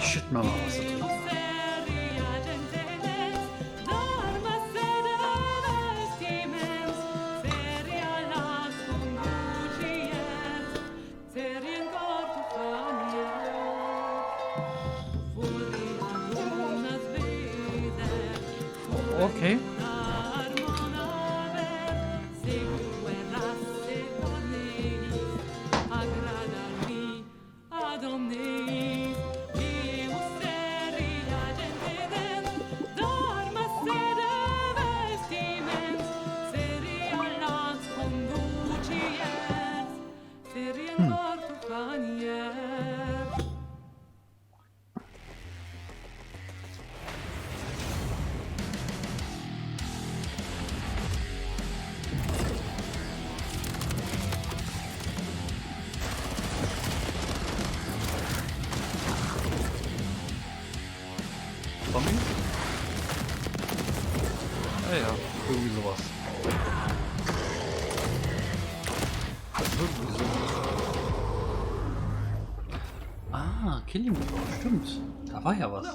Schütt mal was da drin. Okay. Ja, ja, irgendwie sowas. Irgendwie sowas. Ah, Killing Floor, stimmt. Da war ja was.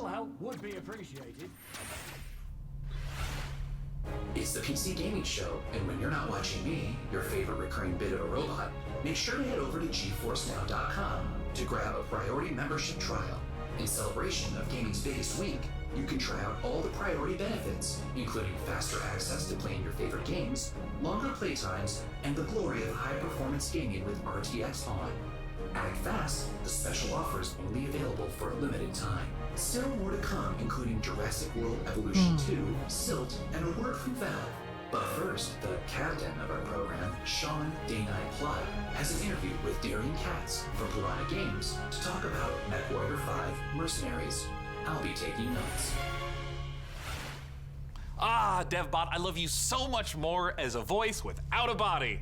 It's the PC Gaming Show, and when you're not watching me, your favorite recurring bit of a robot, make sure to head over to GeForceNow.com to grab a priority membership trial. In celebration of gaming's biggest week, you can try out all the priority benefits, including faster access to playing your favorite games, longer playtimes, and the glory of high-performance gaming with RTX on. Act fast, the special offer is only available for a limited time. Still more to come, including Jurassic World Evolution 2, Silt, and a word from Valve. But first, the captain of our program, Sean Day-Night Plot, has an interview with Darian Katz from Piranha Games to talk about MechWarrior 5 Mercenaries. I'll be taking notes. Ah, DevBot, I love you so much more as a voice without a body.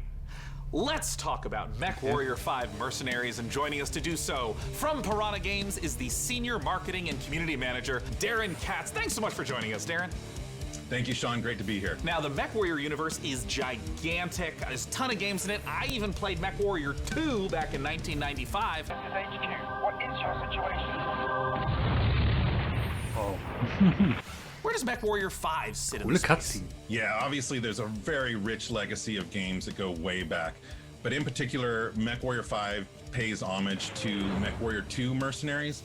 Let's talk about MechWarrior 5 Mercenaries, and joining us to do so from Piranha Games is the Senior Marketing and Community Manager, Darren Katz. Thanks so much for joining us, Darren. Thank you, Sean. Great to be here. Now, the MechWarrior universe is gigantic. There's a ton of games in it. I even played MechWarrior 2 back in 1995. This is HQ. What is your situation? Oh. Where does MechWarrior 5 sit in Coole the space? Cutscene. Yeah, obviously there's a very rich legacy of games that go way back. But in particular, MechWarrior 5 pays homage to MechWarrior 2 Mercenaries.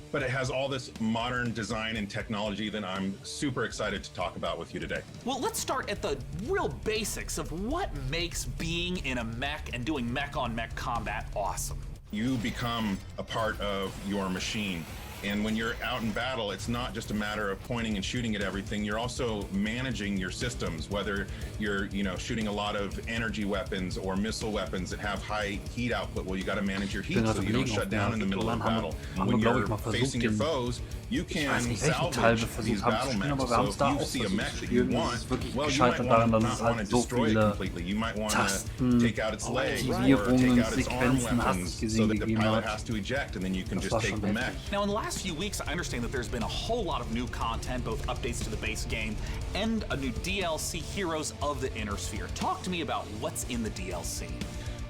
But it has all this modern design and technology that I'm super excited to talk about with you today. Well, let's start at the real basics of what makes being in a mech and doing mech-on-mech combat awesome. You become a part of your machine. And when you're out in battle, it's not just a matter of pointing and shooting at everything. You're also managing your systems, whether you're, shooting a lot of energy weapons or missile weapons that have high heat output. Well, you got to manage your heat so you don't shut down in the middle of battle. When you're facing your foes, you can salvage these battle mechs. So if you see a mech that you want, well, you might not want to destroy it completely. You might want to take out its legs or take out its arm weapons so that the pilot has to eject, and then you can just take the mech. Now, in the last few weeks, I understand that there's been a whole lot of new content, both updates to the base game and a new DLC, Heroes of the Inner Sphere. Talk to me about what's in the DLC.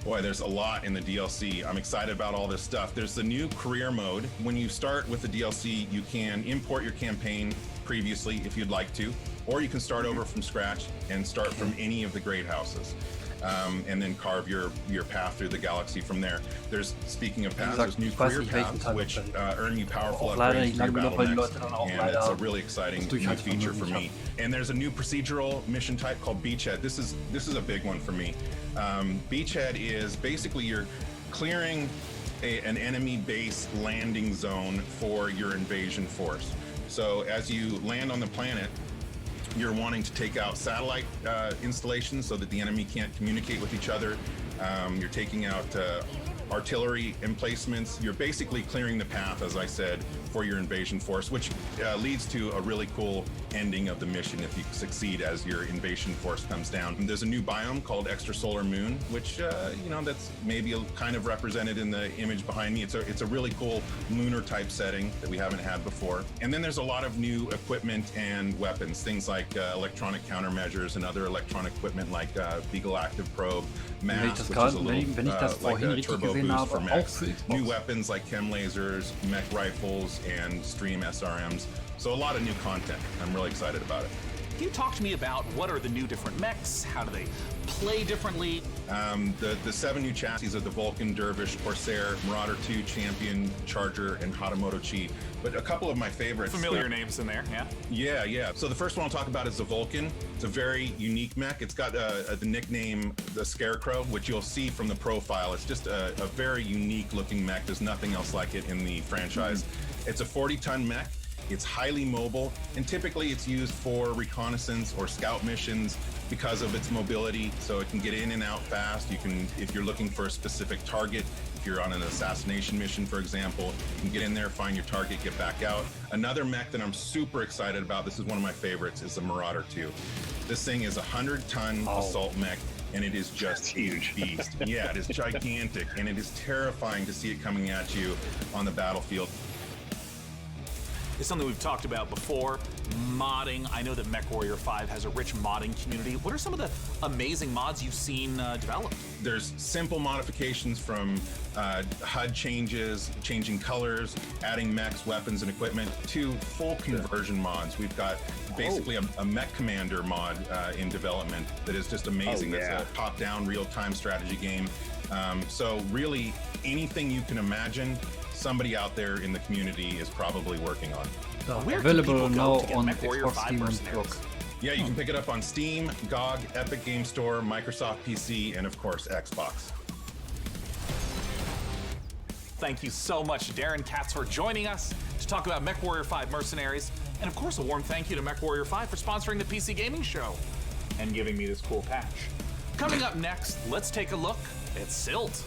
Boy, there's a lot in the DLC. I'm excited about all this stuff. There's the new career mode. When you start with the DLC, you can import your campaign previously if you'd like to, or you can start over from scratch and start from any of the great houses. And then carve your path through the galaxy from there. There's, speaking of paths, there's new career paths which earn you powerful upgrades for your battle mechs, and it's a really exciting new feature for me. And there's a new procedural mission type called Beachhead. This is a big one for me. Beachhead is basically you're clearing an enemy base landing zone for your invasion force. So as you land on the planet, you're wanting to take out satellite installations so that the enemy can't communicate with each other. You're taking out artillery emplacements. You're basically clearing the path, as I said, for your invasion force, which leads to a really cool ending of the mission if you succeed as your invasion force comes down. And there's a new biome called Extrasolar Moon, which that's maybe kind of represented in the image behind me. It's a really cool lunar type setting that we haven't had before. And then there's a lot of new equipment and weapons, things like electronic countermeasures and other electronic equipment like Beagle Active Probe, Mass, which is a little like a turbo boost for mechs. New weapons like chem lasers, mech rifles, and stream SRMs. So a lot of new content. I'm really excited about it. Can you talk to me about what are the new different mechs? How do they play differently? The 7 new chassis are the Vulcan, Dervish, Corsair, Marauder 2, Champion, Charger, and Hatamoto Chi. But a couple of my favorites. Familiar names in there, yeah? Yeah. So the first one I'll talk about is the Vulcan. It's a very unique mech. It's got the nickname the Scarecrow, which you'll see from the profile. It's just a very unique looking mech. There's nothing else like it in the franchise. It's a 40-ton mech. It's highly mobile, and typically it's used for reconnaissance or scout missions because of its mobility. So it can get in and out fast. You can, if you're looking for a specific target, if you're on an assassination mission, for example, you can get in there, find your target, get back out. Another mech that I'm super excited about, this is one of my favorites, is the Marauder 2. This thing is a 100-ton assault mech, and it is just a beast. Yeah, it is gigantic, and it is terrifying to see it coming at you on the battlefield. It's something we've talked about before, modding. I know that Mechwarrior 5 has a rich modding community. What are some of the amazing mods you've seen developed? There's simple modifications from HUD changes, changing colors, adding mechs, weapons, and equipment, to full conversion mods. We've got basically a mech commander mod in development that is just amazing. It's a top-down real-time strategy game. So really, anything you can imagine, somebody out there in the community is probably working on. Available now on Xbox, Steam, and GOG. Yeah, you can pick it up on Steam, GOG, Epic Game Store, Microsoft PC, and of course, Xbox. Thank you so much, Darren Katz, for joining us to talk about Mechwarrior 5 Mercenaries. And of course, a warm thank you to Mechwarrior 5 for sponsoring the PC Gaming Show and giving me this cool patch. Coming up next, let's take a look at Silt.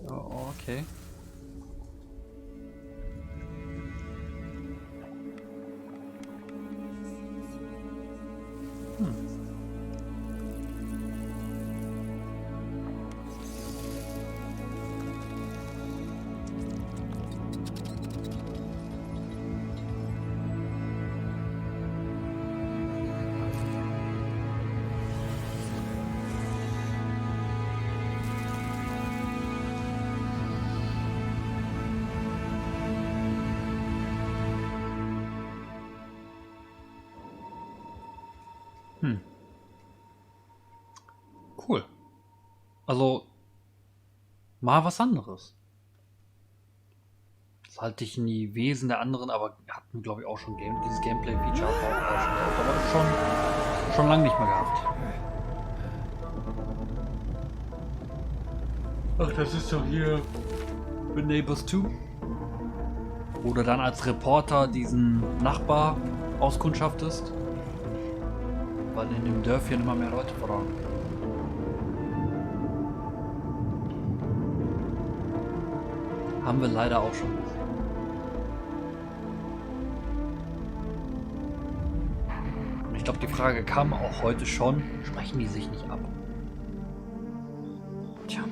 Oh, okay. Cool. Also, mal was anderes. Das halte ich in die Wesen der anderen, aber hatten wir, glaube ich, auch schon dieses Gameplay-Feature aber schon lange nicht mehr gehabt. Ach, das ist doch hier The Neighbors 2. Wo du dann als Reporter diesen Nachbar auskundschaftest. Weil in dem Dörfchen immer mehr Leute verloren. Haben wir leider auch schon gesehen. Und ich glaube, die Frage kam auch heute schon, sprechen die sich nicht ab? Tja.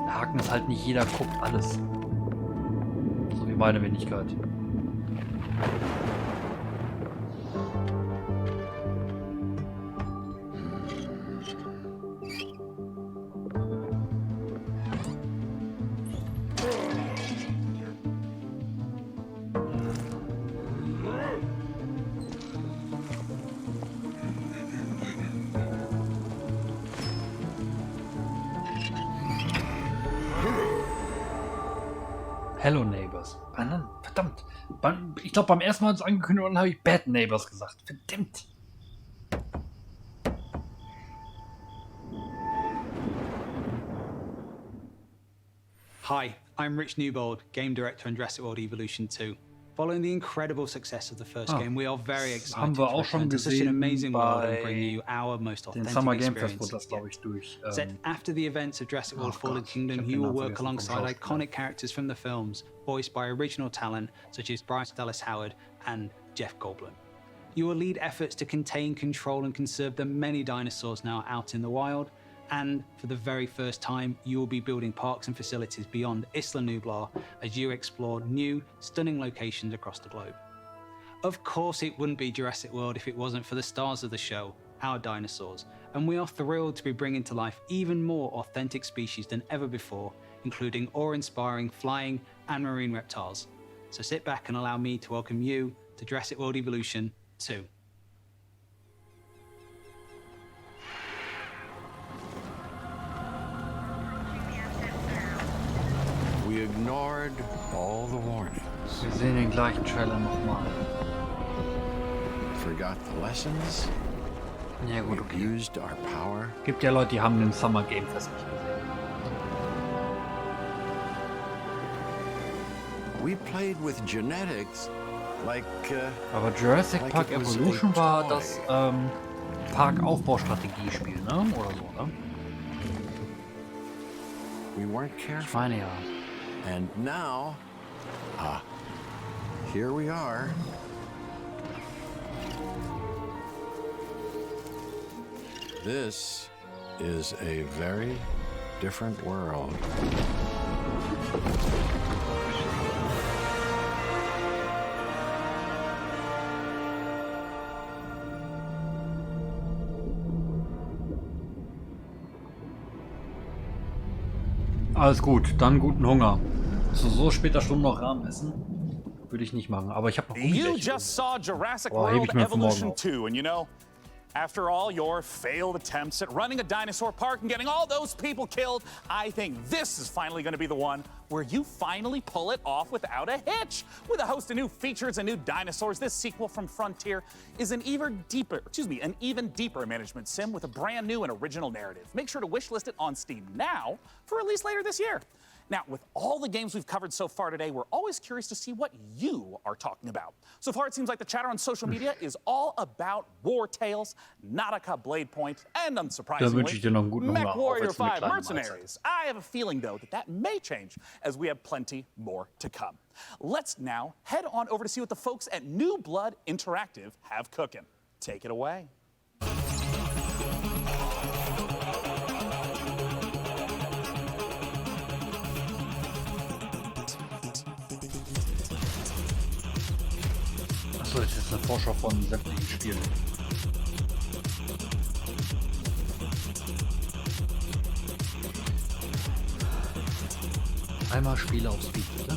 Der Haken ist halt nicht jeder guckt alles. So wie meine Wenigkeit. Hello Neighbors. Verdammt. Ich glaube, beim ersten Mal es angekündigt und habe ich Bad Neighbors gesagt. Verdammt. Hi, I'm Rich Newbold, Game Director on Jurassic World Evolution 2. Following the incredible success of the first game, we are very excited to return to such an amazing world and bring you our most authentic experience. Set after the events of Jurassic World Fallen Kingdom, you will work alongside iconic characters from the films, voiced by original talent such as Bryce Dallas Howard and Jeff Goldblum. You will lead efforts to contain, control, and conserve the many dinosaurs now out in the wild, And for the very first time, you will be building parks and facilities beyond Isla Nublar as you explore new, stunning locations across the globe. Of course, it wouldn't be Jurassic World if it wasn't for the stars of the show, our dinosaurs, and we are thrilled to be bringing to life even more authentic species than ever before, including awe-inspiring flying and marine reptiles. So sit back and allow me to welcome you to Jurassic World Evolution 2. We ignored all the warnings. Wir sehen den gleichen Trailer nochmal. Forgot the lessons. Ja gut, okay. Used our power. Gibt ja Leute, die haben den Summer Game Fest nicht gesehen. We played with genetics like. Aber Jurassic like Park it was Evolution a war toy. das Parkaufbaustrategiespiel, ne? Oder so, ne? We weren't careful. Ich meine ja. And now, here we are. This is a very different world. Alles gut, dann guten Hunger. Zu so später Stunde noch Rahmen essen, würde ich nicht machen. Aber ich habe noch You just saw Jurassic World Evolution 2, and you know, after all your failed attempts at running a dinosaur park and getting all those people killed, I think this is finally going to be the one where you finally pull it off without a hitch. With a host of new features and new dinosaurs, this sequel from Frontier is an even deeper management sim with a brand new and original narrative. Make sure to wishlist it on Steam now for release later this year. Now, with all the games we've covered so far today, we're always curious to see what you are talking about. So far, it seems like the chatter on social media is all about War Tales, Nautica Blade Point, and unsurprisingly, Mechwarriors 5 Mercenaries. I have a feeling, though, that may change as we have plenty more to come. Let's now head on over to see what the folks at New Blood Interactive have cooking. Take it away. Achso, das ist eine Vorschau von sämtlichen Spielen. Einmal Spiele auf Speed, bitte.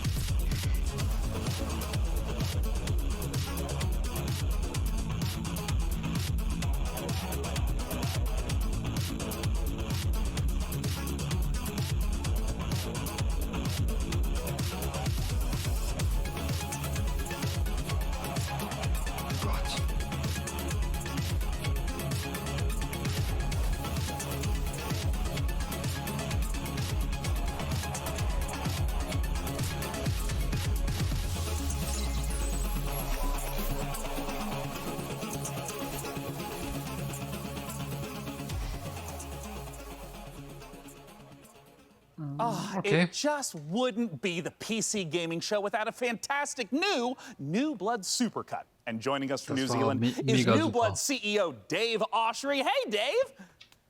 It just wouldn't be the PC gaming show without a fantastic New Blood Supercut. And joining us from New Zealand is New Blood CEO Dave Oshry. Hey, Dave!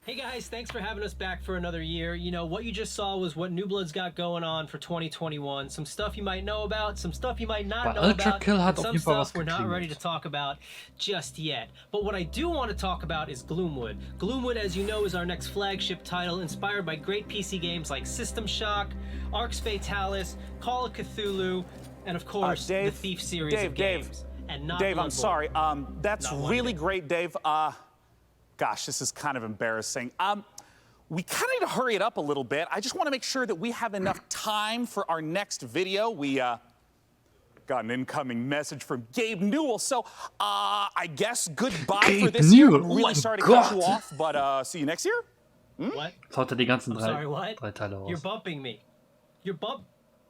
Hey guys, thanks for having us back for another year. You know, what you just saw was what New Blood's got going on for 2021. Some stuff you might know about, some stuff you might not know about, and some stuff we're not ready to talk about just yet. But what I do want to talk about is Gloomwood. Gloomwood, as you know, is our next flagship title inspired by great PC games like System Shock, Arx Fatalis, Call of Cthulhu, and of course, the Thief series of games. And not Dave, I'm Bloodborne. sorry. That's really great, Dave. Gosh, this is kind of embarrassing. We kind of need to hurry it up a little bit. I just want to make sure that we have enough time for our next video. We got an incoming message from Gabe Newell. So I guess goodbye for this year. I'm really sorry to cut you off, but see you next year. What? Die ganzen I'm sorry, what? drei Teile raus. You're bumping me. You're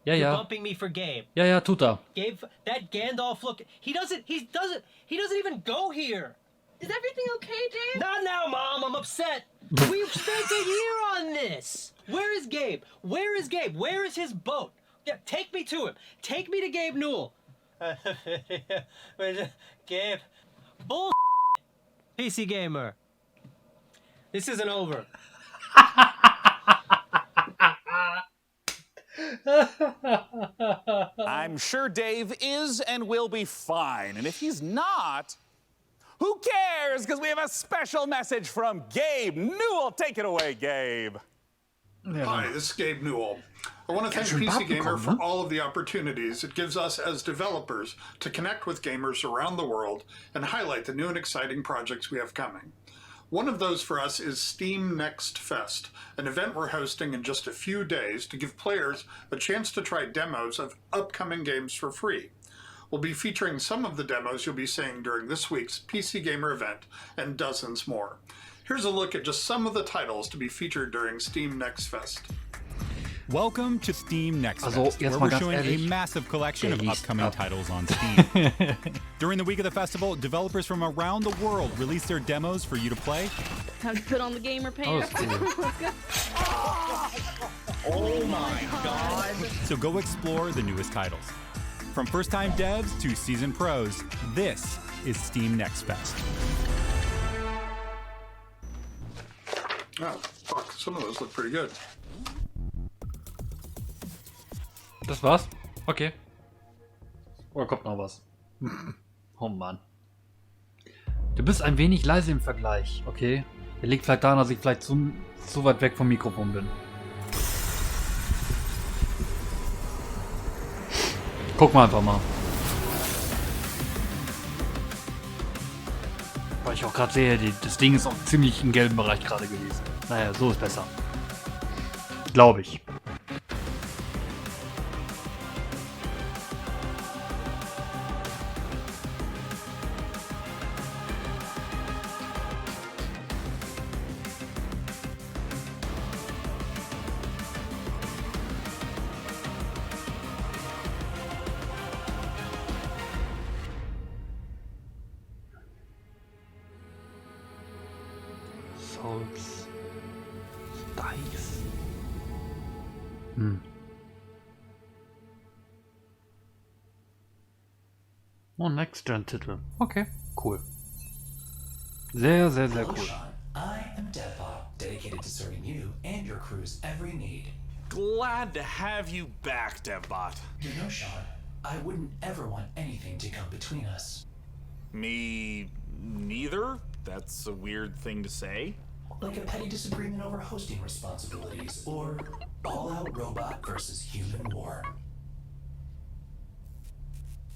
Ja, You're ja. bumping me for Gabe. Ja, ja, tut er. Gabe, that Gandalf look. He doesn't even go here. Is everything okay, Dave? Not now, Mom. I'm upset. We've spent a year on this. Where is Gabe? Where is Gabe? Where is his boat? Yeah, take me to him. Take me to Gabe Newell. Gabe. Bull. PC gamer. This isn't over. I'm sure Dave is and will be fine. And if he's not, who cares? Because we have a special message from Gabe Newell. Take it away, Gabe. Hi, this is Gabe Newell. I want to thank PC Gamer for all of the opportunities it gives us as developers to connect with gamers around the world and highlight the new and exciting projects we have coming. One of those for us is Steam Next Fest, an event we're hosting in just a few days to give players a chance to try demos of upcoming games for free. We'll be featuring some of the demos you'll be seeing during this week's PC Gamer event and dozens more. Here's a look at just some of the titles to be featured during Steam Next Fest. Welcome to Steam Next Fest, where we're showing a massive collection of upcoming titles on Steam. During the week of the festival, developers from around the world release their demos for you to play. Time to put on the gamer pants. Oh my god! So go explore the newest titles. From first-time devs to seasoned pros, this is Steam Next Fest. Oh, fuck, some of those look pretty good. Das war's? Okay. Oder kommt noch was? Oh Mann. Du bist ein wenig leise im Vergleich, okay? Der liegt vielleicht daran, dass ich vielleicht zu weit weg vom Mikrofon bin. Gucken wir einfach mal. Weil ich auch gerade sehe, das Ding ist auch ziemlich im gelben Bereich gerade gewesen. Naja, so ist besser. Glaube ich. Oh, Next-Gen-Titel. Okay, cool. Sehr, sehr, sehr Hello, cool. Sean. I am Deadbot, dedicated to serving you and your crew's every need. Glad to have you back, DevBot. You know, Sean, I wouldn't ever want anything to come between us. Me neither? That's a weird thing to say. Like a petty disagreement over hosting responsibilities, or all-out robot versus human war.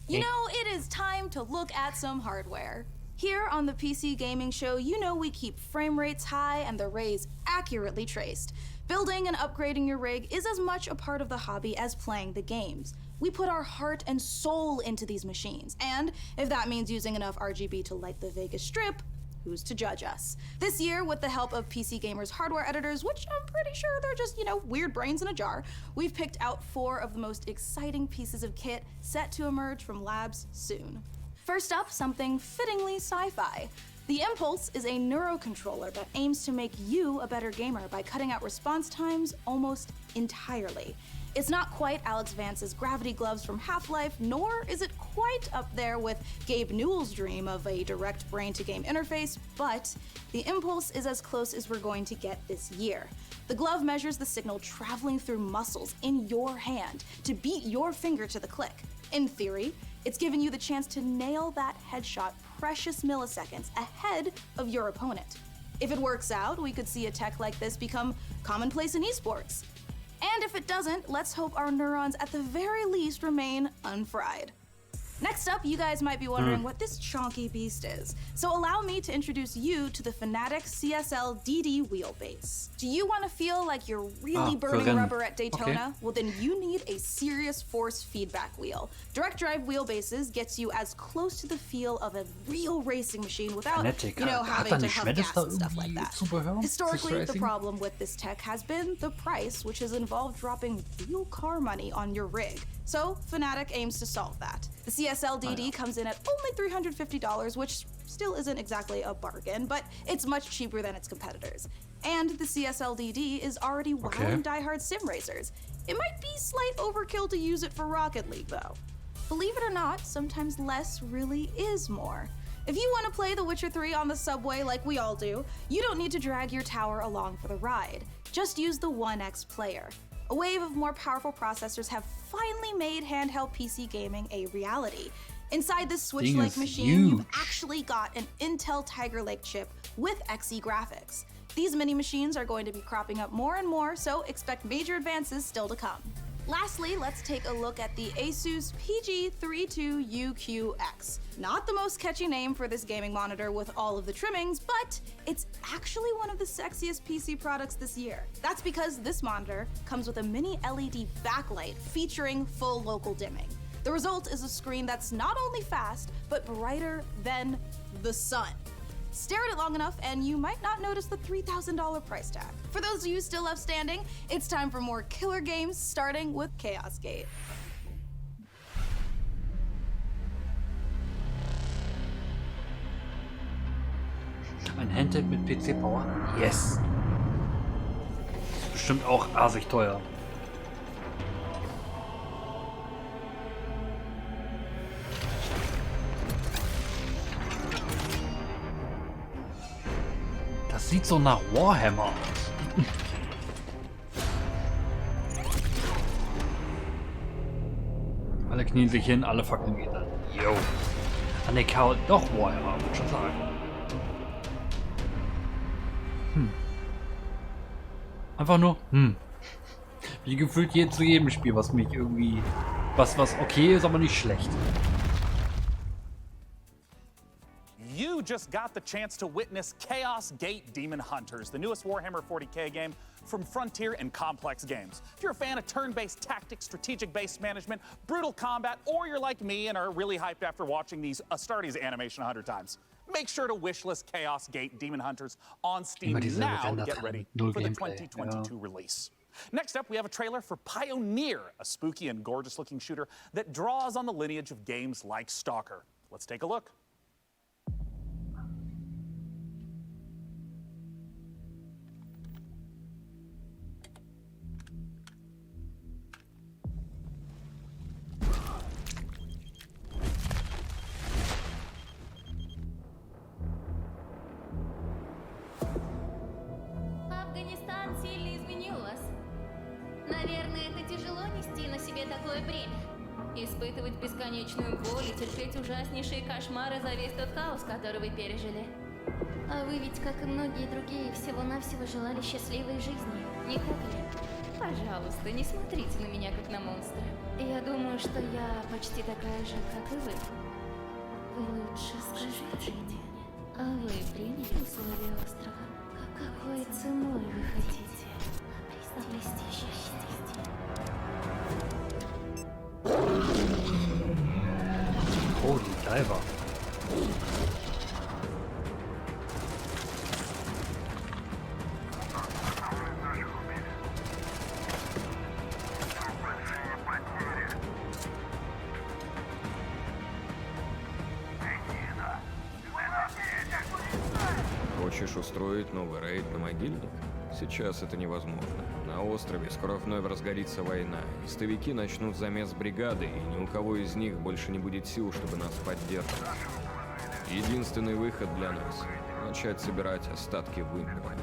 You know, it is time to look at some hardware. Here on the PC Gaming Show, you know we keep frame rates high and the rays accurately traced. Building and upgrading your rig is as much a part of the hobby as playing the games. We put our heart and soul into these machines, and if that means using enough RGB to light the Vegas Strip, who's to judge us? This year, with the help of PC Gamer's hardware editors, which I'm pretty sure they're just, weird brains in a jar, we've picked out 4 of the most exciting pieces of kit set to emerge from labs soon. First up, something fittingly sci-fi. The Impulse is a neurocontroller that aims to make you a better gamer by cutting out response times almost entirely. It's not quite Alex Vance's gravity gloves from Half-Life, nor is it quite up there with Gabe Newell's dream of a direct brain-to-game interface, but the Impulse is as close as we're going to get this year. The glove measures the signal traveling through muscles in your hand to beat your finger to the click. In theory, it's giving you the chance to nail that headshot precious milliseconds ahead of your opponent. If it works out, we could see a tech like this become commonplace in esports. And if it doesn't, let's hope our neurons at the very least remain unfried. Next up, you guys might be wondering what this chonky beast is. So allow me to introduce you to the Fanatec CSL DD wheelbase. Do you want to feel like you're really burning rubber at Daytona? Okay. Well, then you need a serious force feedback wheel. Direct drive wheelbases gets you as close to the feel of a real racing machine without, having to huff gas and stuff like that. Historically, the problem with this tech has been the price, which has involved dropping real car money on your rig. So Fanatec aims to solve that. The CSL DD comes in at only $350, which still isn't exactly a bargain, but it's much cheaper than its competitors. And the CSL DD is already wowing diehard sim racers. It might be slight overkill to use it for Rocket League, though. Believe it or not, sometimes less really is more. If you want to play The Witcher 3 on the subway like we all do, you don't need to drag your tower along for the ride. Just use the 1X player. A wave of more powerful processors have finally made handheld PC gaming a reality. Inside this Switch-like machine, you've actually got an Intel Tiger Lake chip with Xe graphics. These mini machines are going to be cropping up more and more, so expect major advances still to come. Lastly, let's take a look at the Asus PG32UQX. Not the most catchy name for this gaming monitor with all of the trimmings, but it's actually one of the sexiest PC products this year. That's because this monitor comes with a mini LED backlight featuring full local dimming. The result is a screen that's not only fast, but brighter than the sun. Stare at it long enough and you might not notice the $3,000 price tag. For those of you still left standing, it's time for more killer games, starting with Chaos Gate. Ein Handheld mit PC-Power? Yes! Ist bestimmt auch asig teuer. Das sieht so nach Warhammer aus. Alle knien sich hin, alle Fackeln gehen an. Yo. An der Kerl doch Warhammer, würde ich schon sagen. Einfach nur, Wie gefühlt zu jedem Spiel, was mich irgendwie... Was okay ist, aber nicht schlecht. You just got the chance to witness Chaos Gate Demon Hunters, the newest Warhammer 40k game from Frontier and Complex Games. If you're a fan of turn-based tactics, strategic-based management, brutal combat, or you're like me and are really hyped after watching these Astartes animation 100 times, make sure to wishlist Chaos Gate Demon Hunters on Steam now to get ready for the 2022 release. Next up, we have a trailer for Pioneer, a spooky and gorgeous-looking shooter that draws on the lineage of games like Stalker. Let's take a look. Афганистан сильно изменил вас. Наверное, это тяжело нести на себе такое бремя. Испытывать бесконечную боль и терпеть ужаснейшие кошмары за весь тот хаос, который вы пережили. А вы ведь, как и многие другие, всего-навсего желали счастливой жизни, не так ли? Пожалуйста, не смотрите на меня, как на монстра. Я думаю, что я почти такая же, как и вы. Вы лучше скажите мне, а вы приняли условия острова? Какой ценой вы хотите обрести счастье? Holy Diver. Хочешь устроить новый рейд на могильник? Сейчас это невозможно. На острове скоро вновь разгорится война. Истовики начнут замес бригады, и ни у кого из них больше не будет сил, чтобы нас поддерживать. Единственный выход для нас — начать собирать остатки вымпела.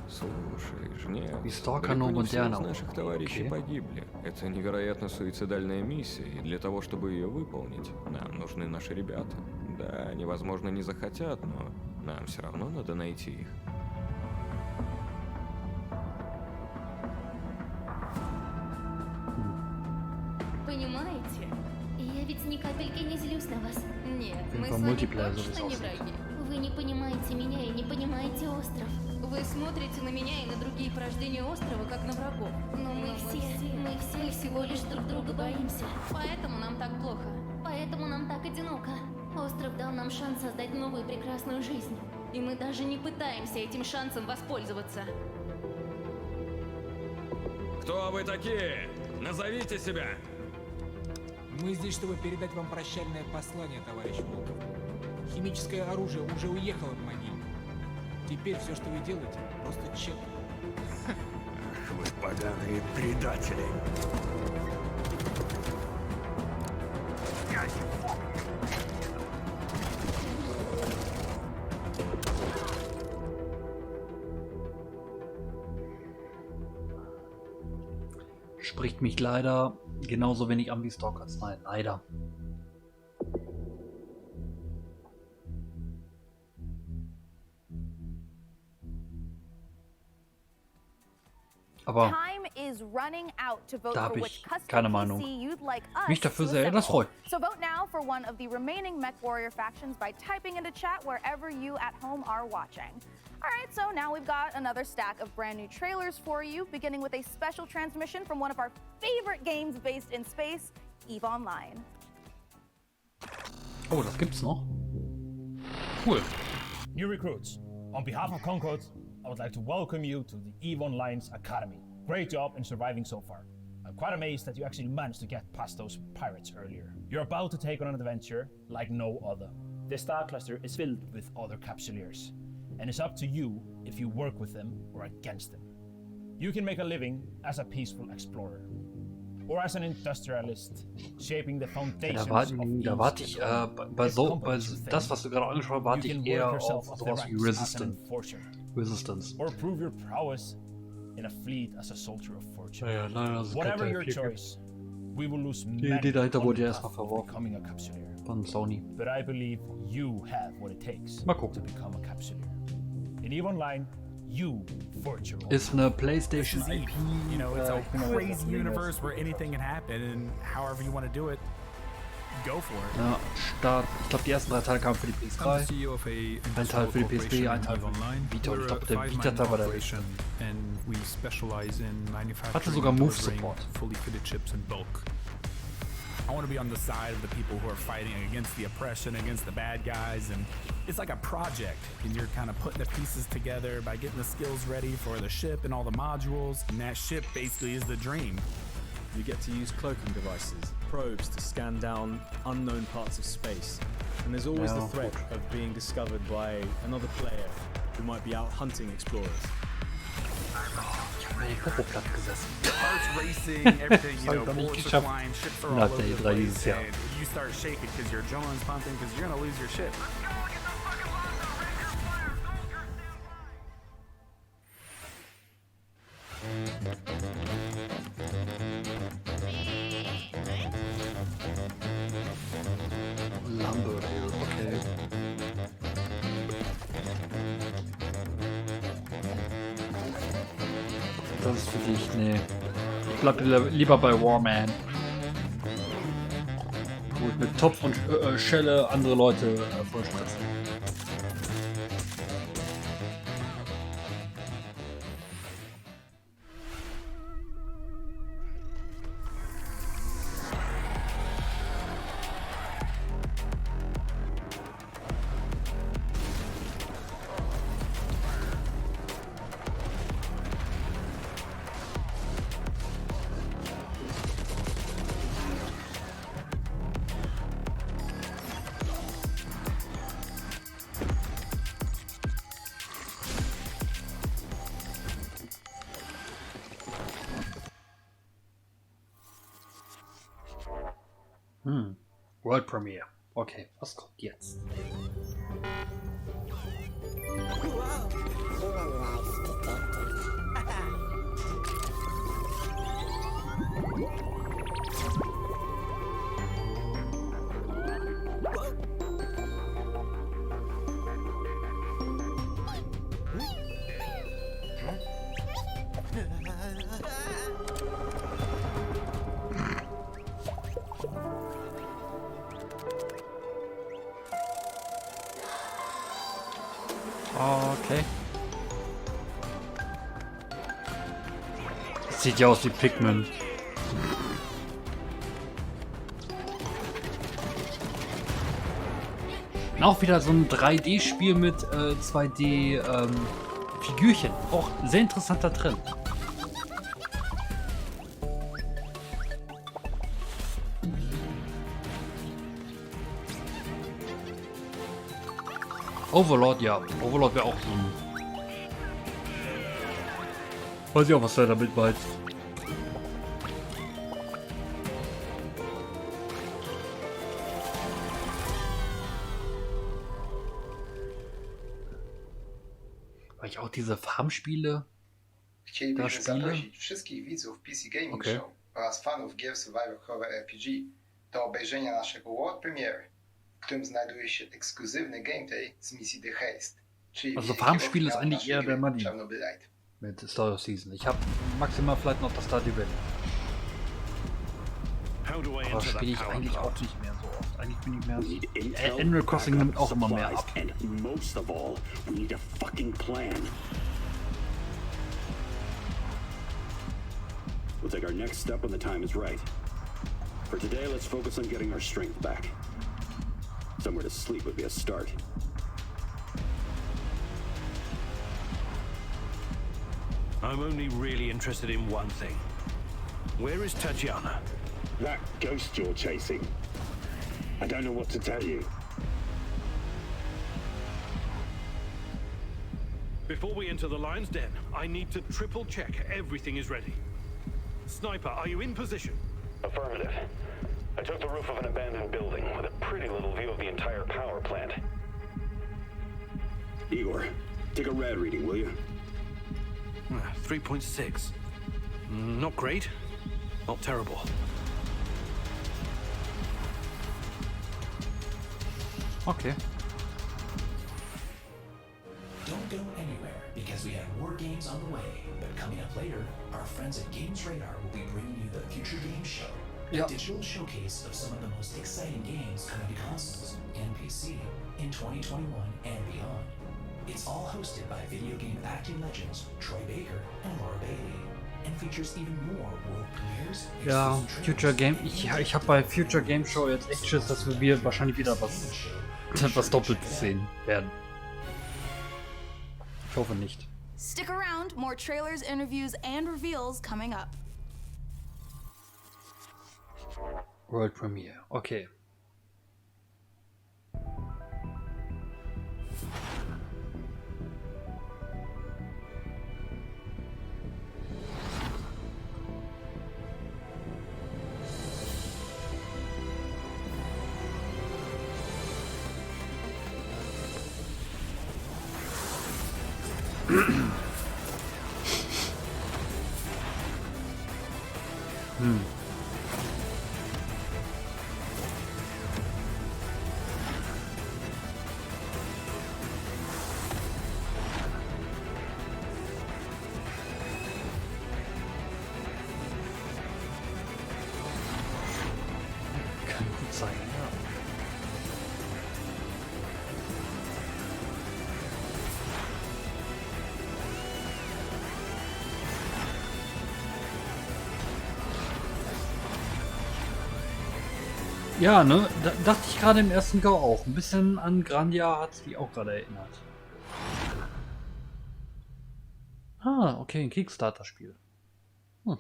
Слушай, Жнец, далеко не все из наших товарищей погибли. Это невероятно суицидальная миссия, и для того, чтобы ее выполнить, нам нужны наши ребята. Да, они, возможно, не захотят, но нам все равно надо найти их. Понимаете? Я ведь ни капельки не злюсь на вас. Нет, мы с По вами мультиплееру точно не зависался. враги. Вы не понимаете меня и не понимаете остров. Вы смотрите на меня и на другие порождения острова, как на врагов. Но мы все всего лишь друг друга боимся. Поэтому нам так плохо. Поэтому нам так одиноко. Остров дал нам шанс создать новую прекрасную жизнь. И мы даже не пытаемся этим шансом воспользоваться. Кто вы такие? Назовите себя! Мы здесь, чтобы передать вам прощальное послание, товарищ Волков. Химическое оружие уже уехало в могилу. Теперь все, что вы делаете, просто тщетно. Ах вы поганые предатели! Spricht mich leider genauso wenig an wie Stalker 2. Leider. Aber da habe ich keine Meinung. Mich dafür sehr, das freut. So vote now for one of the remaining Mechwarrior factions by typing into chat wherever you at home are watching. Alright, so now we've got another stack of brand new trailers for you, beginning with a special transmission from one of our favorite games based in space, EVE Online. Oh, das gibt's noch. Cool. New recruits, on behalf of Concord, I would like to welcome you to the EVE Online's Academy. Great job in surviving so far. I'm quite amazed that you actually managed to get past those pirates earlier. You're about to take on an adventure like no other. The star cluster is filled with other capsuleers, and it's up to you if you work with them or against them. You can make a living as a peaceful explorer, or as an industrialist, shaping the foundations Da warte ich, bei das, was du gerade angesprochen hast, warte ich eher auf sowas wie Resistance. Or prove your prowess in a fleet as a soldier of fortune. Ja, leider Whatever your choice, we will lose die many Idee dahinter wurde ja on erstmal the path of verworfen becoming a capsuleer. von Sony. But I believe you have what it takes Mal gucken. to become a capsuleer. In EVE Online, you forge your own. Ist eine PlayStation IP. You know, it's a crazy universe where anything can happen, and however you want to do it, go for it. Ja, Start. Ich glaube, die ersten 3 Teile kamen für die PS3. Ein Teil für die PSP, ein Teil für die Vita. Und ich glaube, der Vita war der Beste. Hatte sogar Move-Support. I want to be on the side of the people who are fighting against the oppression, against the bad guys, and it's like a project, and you're kind of putting the pieces together by getting the skills ready for the ship and all the modules, and that ship basically is the dream. You get to use cloaking devices, probes to scan down unknown parts of space, and there's always the threat of being discovered by another player who might be out hunting explorers. Popo-Platt gesessen. Parts racing, everything, you know, bullets are flying, ships are all over the place, and you start shaking because your adrenaline's pumping because you're gonna lose your ship. Lambo, okay. Das ist für dich, nee. Ich bleib lieber bei Warman. Wo ich mit Topf und Schelle andere Leute vollstressen. World Premiere. Okay, was kommt jetzt? Okay. Das sieht ja aus wie Pikmin. Und auch wieder so ein 3D-Spiel mit 2D-Figürchen. Auch sehr interessanter Trend. Overlord, ja. Overlord wäre auch so ein... Weiß ich auch, was er damit meint. Weil ich auch diese Farmspiele Chcielibyśmy zaprosić wszystkich widzów PC Gaming Show oraz fanów gier Survivor Horror RPG do obejrzenia naszego World Premiere, w którym znajduje się ekskluzywny gameplay z misji The Haste, czyli also Farmspiel ist eigentlich eher der Money mit Story Season. Ich habe maximal vielleicht noch das Stardew Valley. Aber spiele ich eigentlich auch nicht mehr so oft. Eigentlich bin ich mehr... Animal Crossing nimmt auch immer mehr ab. And most of all, we need a fucking plan. We'll take our next step when the time is right. For today, let's focus on getting our strength back. Somewhere to sleep would be a start. I'm only really interested in one thing. Where is Tatiana? That ghost you're chasing. I don't know what to tell you. Before we enter the lion's den, I need to triple check everything is ready. Sniper, are you in position? Affirmative. I took the roof of an abandoned building with a pretty little view of the entire power plant. Igor, take a rad reading, will you? 3.6. Not great, not terrible. Okay. Don't go anywhere because we have more games on the way. But coming up later, our friends at Games Radar will be bringing you the Future Games Show, a digital showcase of some of the most exciting games coming to consoles and PC in 2021 and beyond. It's all hosted by video game acting legends Troy Baker and Laura Bailey. And features even more world premieres. Ja, Future Game. Ich habe bei Future Game Show jetzt echt Schiss, dass wir wahrscheinlich wieder was Doppeltes sehen werden. Ich hoffe nicht. Stick around, more trailers, interviews, and reveals coming up. World Premiere, okay. Kann gut sein, ja. Ja, ne? Da dachte ich gerade im ersten Go auch. Ein bisschen an Grandia hat es die auch gerade erinnert. Ah, okay, ein Kickstarter-Spiel. Hm.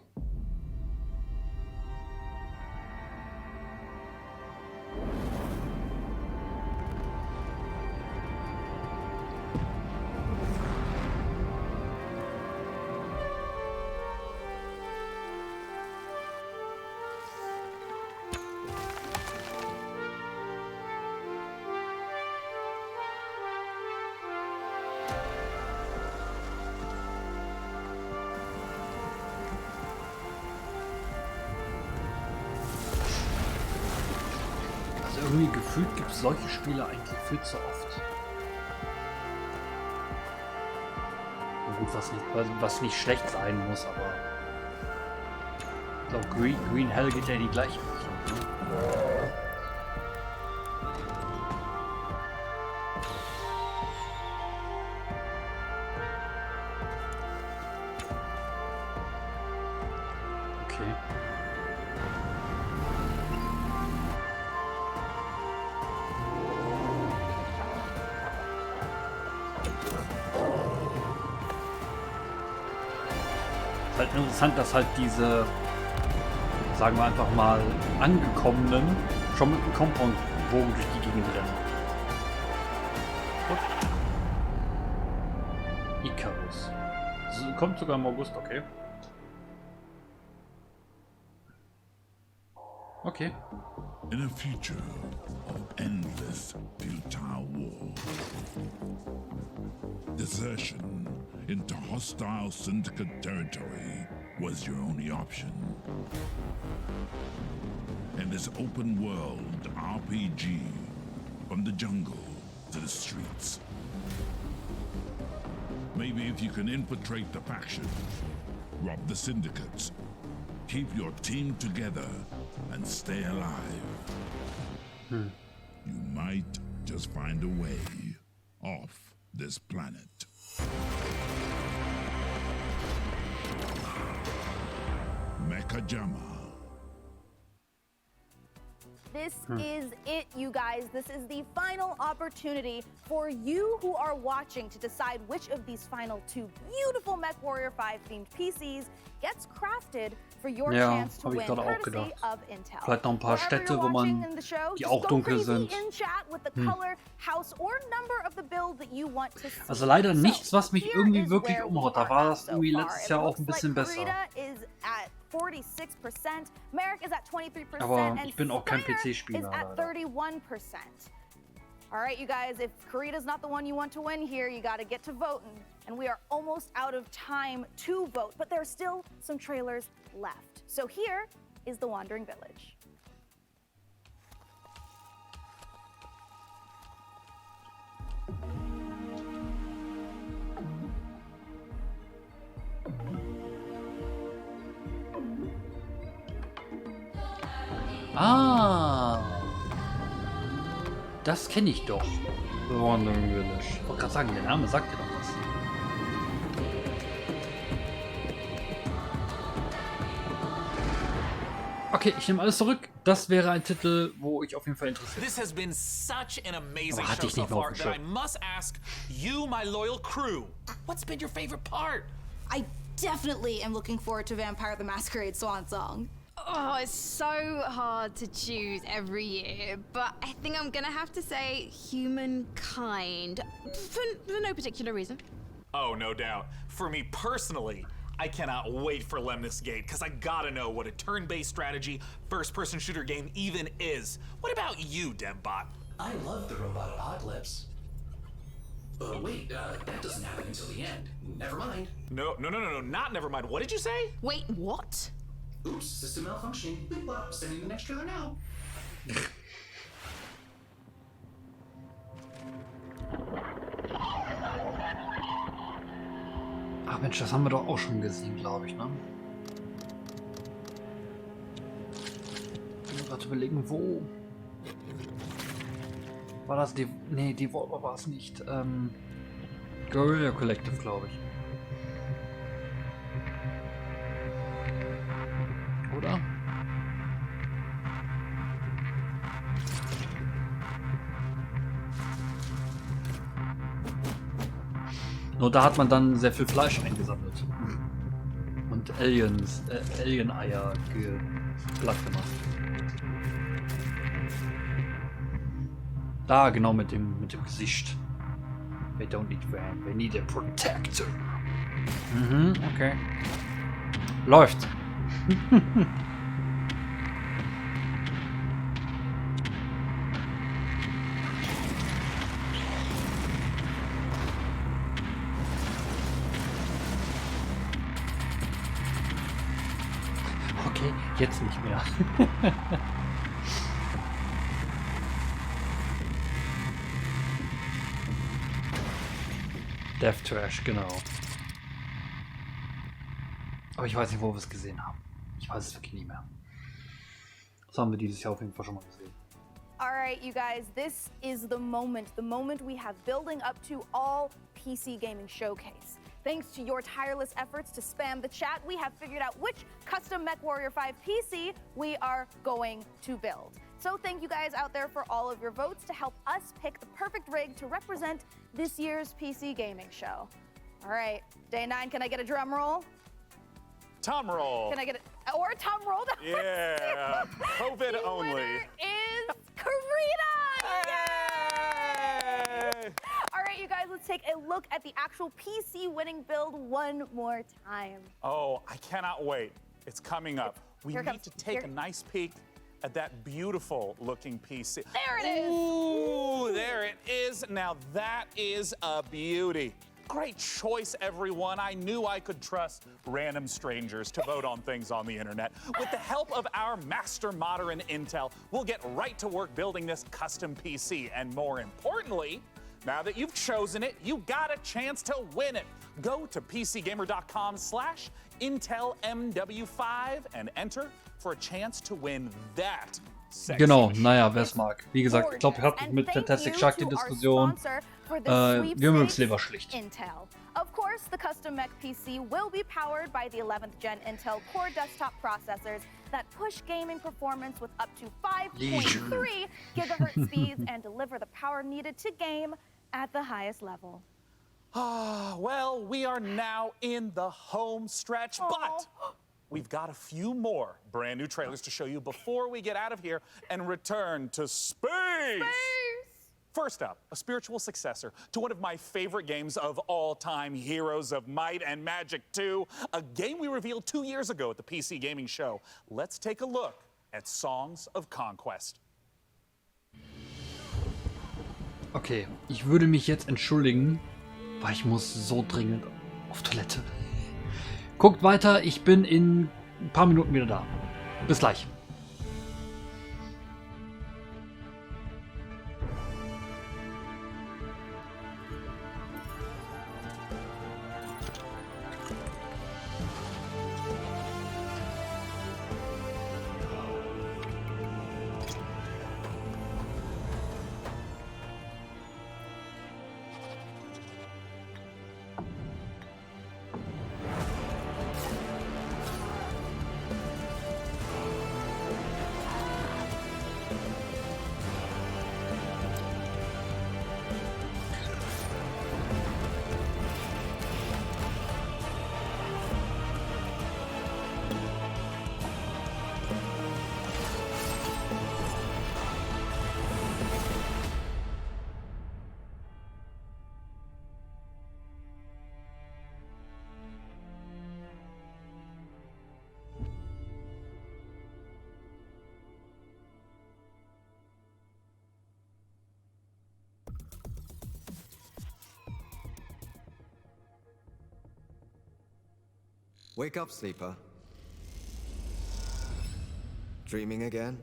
Irgendwie gefühlt gibt es solche Spiele eigentlich viel zu oft. Na gut, was nicht schlecht sein muss, aber ich glaube Green Hell geht ja in die gleiche Richtung. Ne? Halt interessant, dass halt diese, sagen wir einfach mal, Angekommenen schon mit einem Compound-Bogen durch die Gegend rennen. Und Icarus. Kommt sogar im August, okay. Okay. In a future of endless futile war, desertion into hostile syndicate territory was your only option. In this open world RPG, from the jungle to the streets. Maybe if you can infiltrate the faction, rob the syndicates, keep your team together, and stay alive, you might just find a way off this planet. Mechajama. This is it, you guys. This is the final opportunity for you who are watching to decide which of these final 2 beautiful MechWarrior 5 themed PCs gets crafted for your chance to win, courtesy of Intel. Vielleicht noch ein paar Städte, wo man die auch dunkel sind. Also leider nichts, was mich irgendwie wirklich umhaut. Da war das irgendwie letztes Jahr auch ein bisschen besser. 46%, Merrick is at 23%, aber ich bin auch kein PC-Spieler. Is at 31%. All right, you guys, if Korea's not the one you want to win here, you got to get to voting. And we are almost out of time to vote, but there are still some trailers left. So here is The Wandering Village. Ah, das kenne ich doch. The Wandering Village. Ich wollte gerade sagen, der Name sagt dir doch was. Okay, ich nehme alles zurück. Das wäre ein Titel, wo ich auf jeden Fall interessiert bin. This has been such an amazing Aber hatte show ich so nicht mehr auf far dem that I Schirm. must ask you, my loyal crew, what's been your favorite part? I definitely am looking forward to Vampire the Masquerade Swan Song. Oh, it's so hard to choose every year, but I think I'm gonna have to say Humankind, for no particular reason. Oh, no doubt. For me personally, I cannot wait for Lemnis Gate, because I gotta know what a turn-based strategy, first-person shooter game even is. What about you, Dembot? I love the robot apocalypse. Wait, that doesn't happen until the end. Never mind. No, not never mind. What did you say? Wait, what? Oops, system malfunctioning. Boop, bop, sending the next trailer now. Ach Mensch, das haben wir doch auch schon gesehen, glaube ich, ne? Ich muss gerade überlegen, wo. War das die. Nee, die Volvo war es nicht. Guerrilla Collective, glaube ich. Oder? Nur da hat man dann sehr viel Fleisch eingesammelt. Und Alien-Eier platt gemacht. Da, genau mit dem Gesicht. They don't need van, they need a protector. Mhm, okay. Läuft. Okay, jetzt nicht mehr. Death Trash, genau. Aber ich weiß nicht, wo wir es gesehen haben. Ich weiß es wirklich nicht mehr. Das haben wir dieses Jahr auf jeden Fall schon mal gesehen. Alright, you guys, this is the moment we have building up to all PC Gaming Showcase. Thanks to your tireless efforts to spam the chat, we have figured out which custom MechWarrior 5 PC we are going to build. So thank you guys out there for all of your votes to help us pick the perfect rig to represent this year's PC gaming show. All right, day 9, can I get a drum roll? Tom roll. Can I get or a tom roll? Yeah, COVID the only. Winner is Karina! Yay! All right, you guys, let's take a look at the actual PC winning build one more time. Oh, I cannot wait. It's coming up. We need to take a nice peek at that beautiful looking PC. There it is. Ooh, there it is. Now that is a beauty. Great choice, everyone. I knew I could trust random strangers to vote on things on the internet. With the help of our master modder in Intel, we'll get right to work building this custom PC. And more importantly, now that you've chosen it, you got a chance to win it. Go to pcgamer.com/IntelMW5 and enter for a chance to win that. Genau, naja, wer es mag. Wie gesagt, ich glaube, ihr habt mit Fantastic Shark die Diskussion. Wir mögen es lieber schlicht. Intel. Of course, the custom Mech PC will be powered by the 11th Gen Intel Core desktop processors that push gaming performance with up to 5.3 gigahertz speeds and deliver the power needed to game at the highest level. Well, we are now in the home stretch, but we've got a few more brand new trailers to show you before we get out of here and return to space. First up, a spiritual successor to one of my favorite games of all time, Heroes of Might and Magic 2, a game we revealed 2 years ago at the PC Gaming Show. Let's take a look at Songs of Conquest. Okay, ich würde mich jetzt entschuldigen, weil ich muss so dringend auf Toilette. Guckt weiter, ich bin in ein paar Minuten wieder da. Bis gleich. Wake up, sleeper. Dreaming again?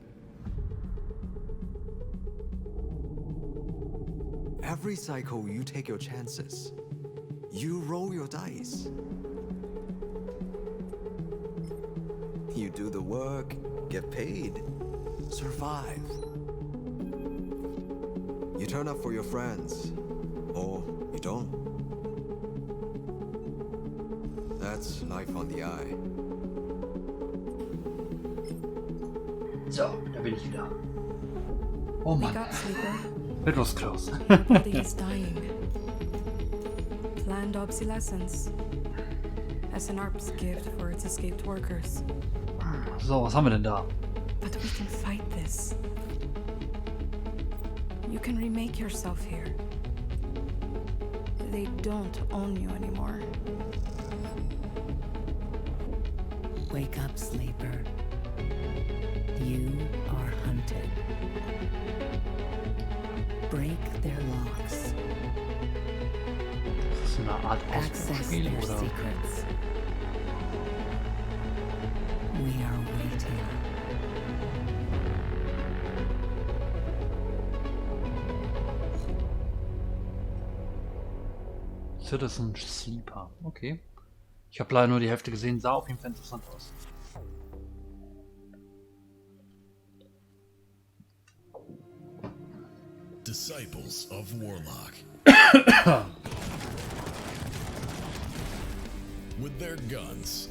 Every cycle, you take your chances. You roll your dice. You do the work, get paid, survive. You turn up for your friends, or you don't. That's life on the eye. So, da bin ich wieder. Oh Mann. It was close. Body is dying. Planned obsolescence. As an ARP's gift for its escaped workers. So, was haben wir denn da? But we can fight this. You can remake yourself here. They don't own you anymore. Wake up, sleeper. You are hunted. Break their locks. Ist das eine Art Ausbruchsspiel oder? Secrets. We are waiting. Citizien Sleeper. Okay. Ich habe leider nur die Hälfte gesehen, sah auf jeden Fall interessant aus. Disciples of Warlock. With their guns.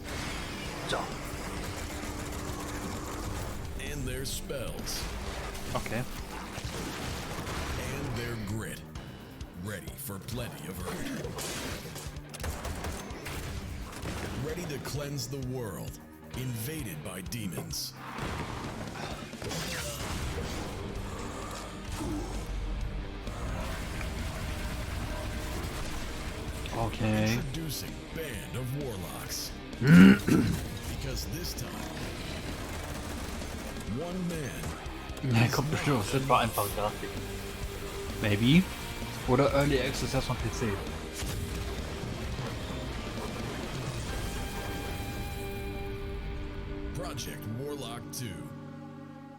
And their spells. Okay. And their grit. Ready for plenty of hurt. Ready to cleanse the world, invaded by demons. Okay. Introducing Band of Warlocks. Because this time, one man. Ja, kommt bestimmt, das wird mal einfache Grafik. Maybe. Oder Early Access erst von PC. Project Warlock 2.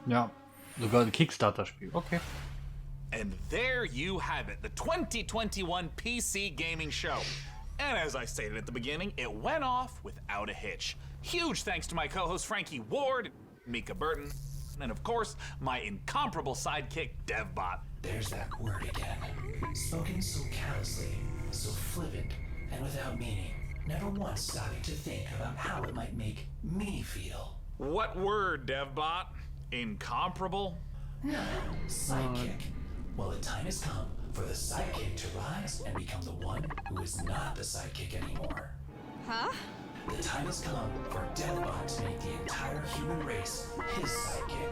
Ja, sogar ein Kickstarter-Spiel. Okay. And there you have it, the 2021 PC Gaming Show. And as I stated at the beginning, it went off without a hitch. Huge thanks to my co-host Frankie Ward, Mika Burton, and of course, my incomparable sidekick, DevBot. There's that word again. Spoken so callously, so flippant, and without meaning. Never once stopping to think about how it might make me feel. What word, DevBot? Incomparable? No, sidekick. Well, the time has come for the sidekick to rise and become the one who is not the sidekick anymore. Huh? The time has come for DevBot to make the entire human race his sidekick.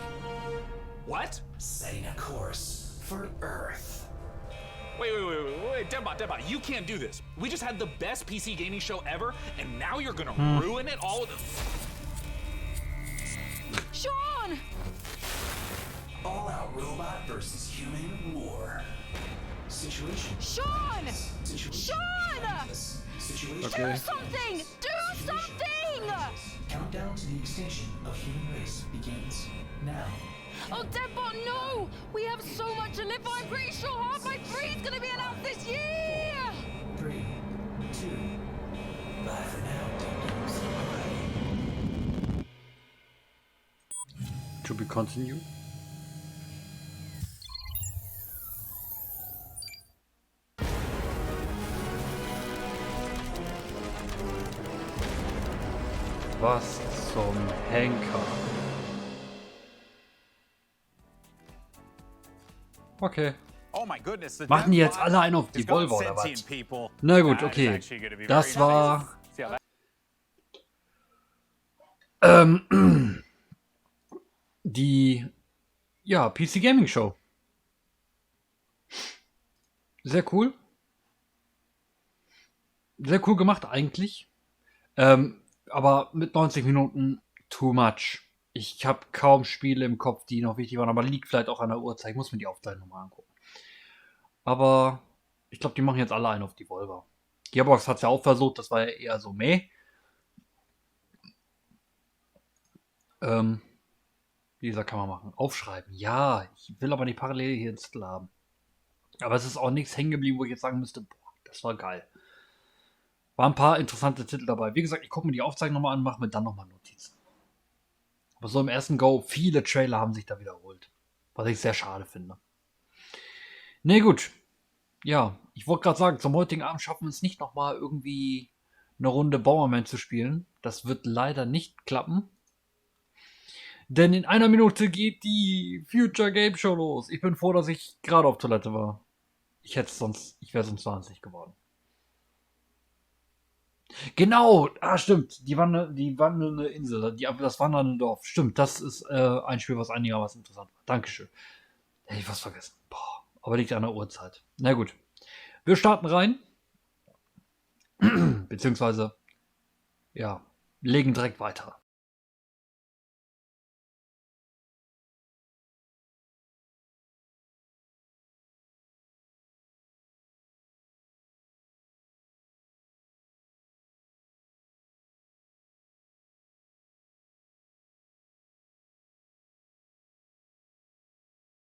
What? Setting a course for Earth. Wait, DevBot, you can't do this. We just had the best PC gaming show ever, and now you're gonna ruin it all with Sean! All-out robot versus human war. Situation. Sean! Situation. Sean! Situation. Do something! Do something! Countdown to the extinction of human race begins now. Oh, DevBot, no! We have so much to live for. I'm pretty sure Half-Life 3 is going to be announced this year! 3, 2, bye for now, Dum-Dums. To be continued. Was zum Henker? Okay. Oh my goodness, the Machen die jetzt alle einen auf die Volvo oder was? Na gut, okay. Das war die PC Gaming Show. Sehr cool. Sehr cool gemacht eigentlich. Aber mit 90 Minuten too much. Ich habe kaum Spiele im Kopf, die noch wichtig waren, aber liegt vielleicht auch an der Uhrzeit. Ich muss mir die Aufzeichnung mal angucken. Aber ich glaube, die machen jetzt alle einen auf die Volvo. Gearbox hat es ja auch versucht, das war ja eher so meh. Wie gesagt, kann man machen. Aufschreiben. Ja, ich will aber nicht parallel hier ins Titel haben. Aber es ist auch nichts hängen geblieben, wo ich jetzt sagen müsste, boah, das war geil. Waren ein paar interessante Titel dabei. Wie gesagt, ich gucke mir die Aufzeichnung nochmal an, mache mir dann nochmal Notizen. Aber so im ersten Go, viele Trailer haben sich da wiederholt. Was ich sehr schade finde. Ne, gut. Ja, ich wollte gerade sagen, zum heutigen Abend schaffen wir es nicht nochmal irgendwie eine Runde Bomberman zu spielen. Das wird leider nicht klappen. Denn in einer Minute geht die Future Game Show los. Ich bin froh, dass ich gerade auf Toilette war. Ich wäre sonst wahnsinnig geworden. Genau, stimmt. Die wandelnde Insel, das wandernde Dorf. Stimmt, das ist ein Spiel, was einigermaßen interessant war. Dankeschön. Hätte ich was vergessen. Boah, aber liegt an der Uhrzeit. Na gut. Wir starten rein. Beziehungsweise, ja, legen direkt weiter.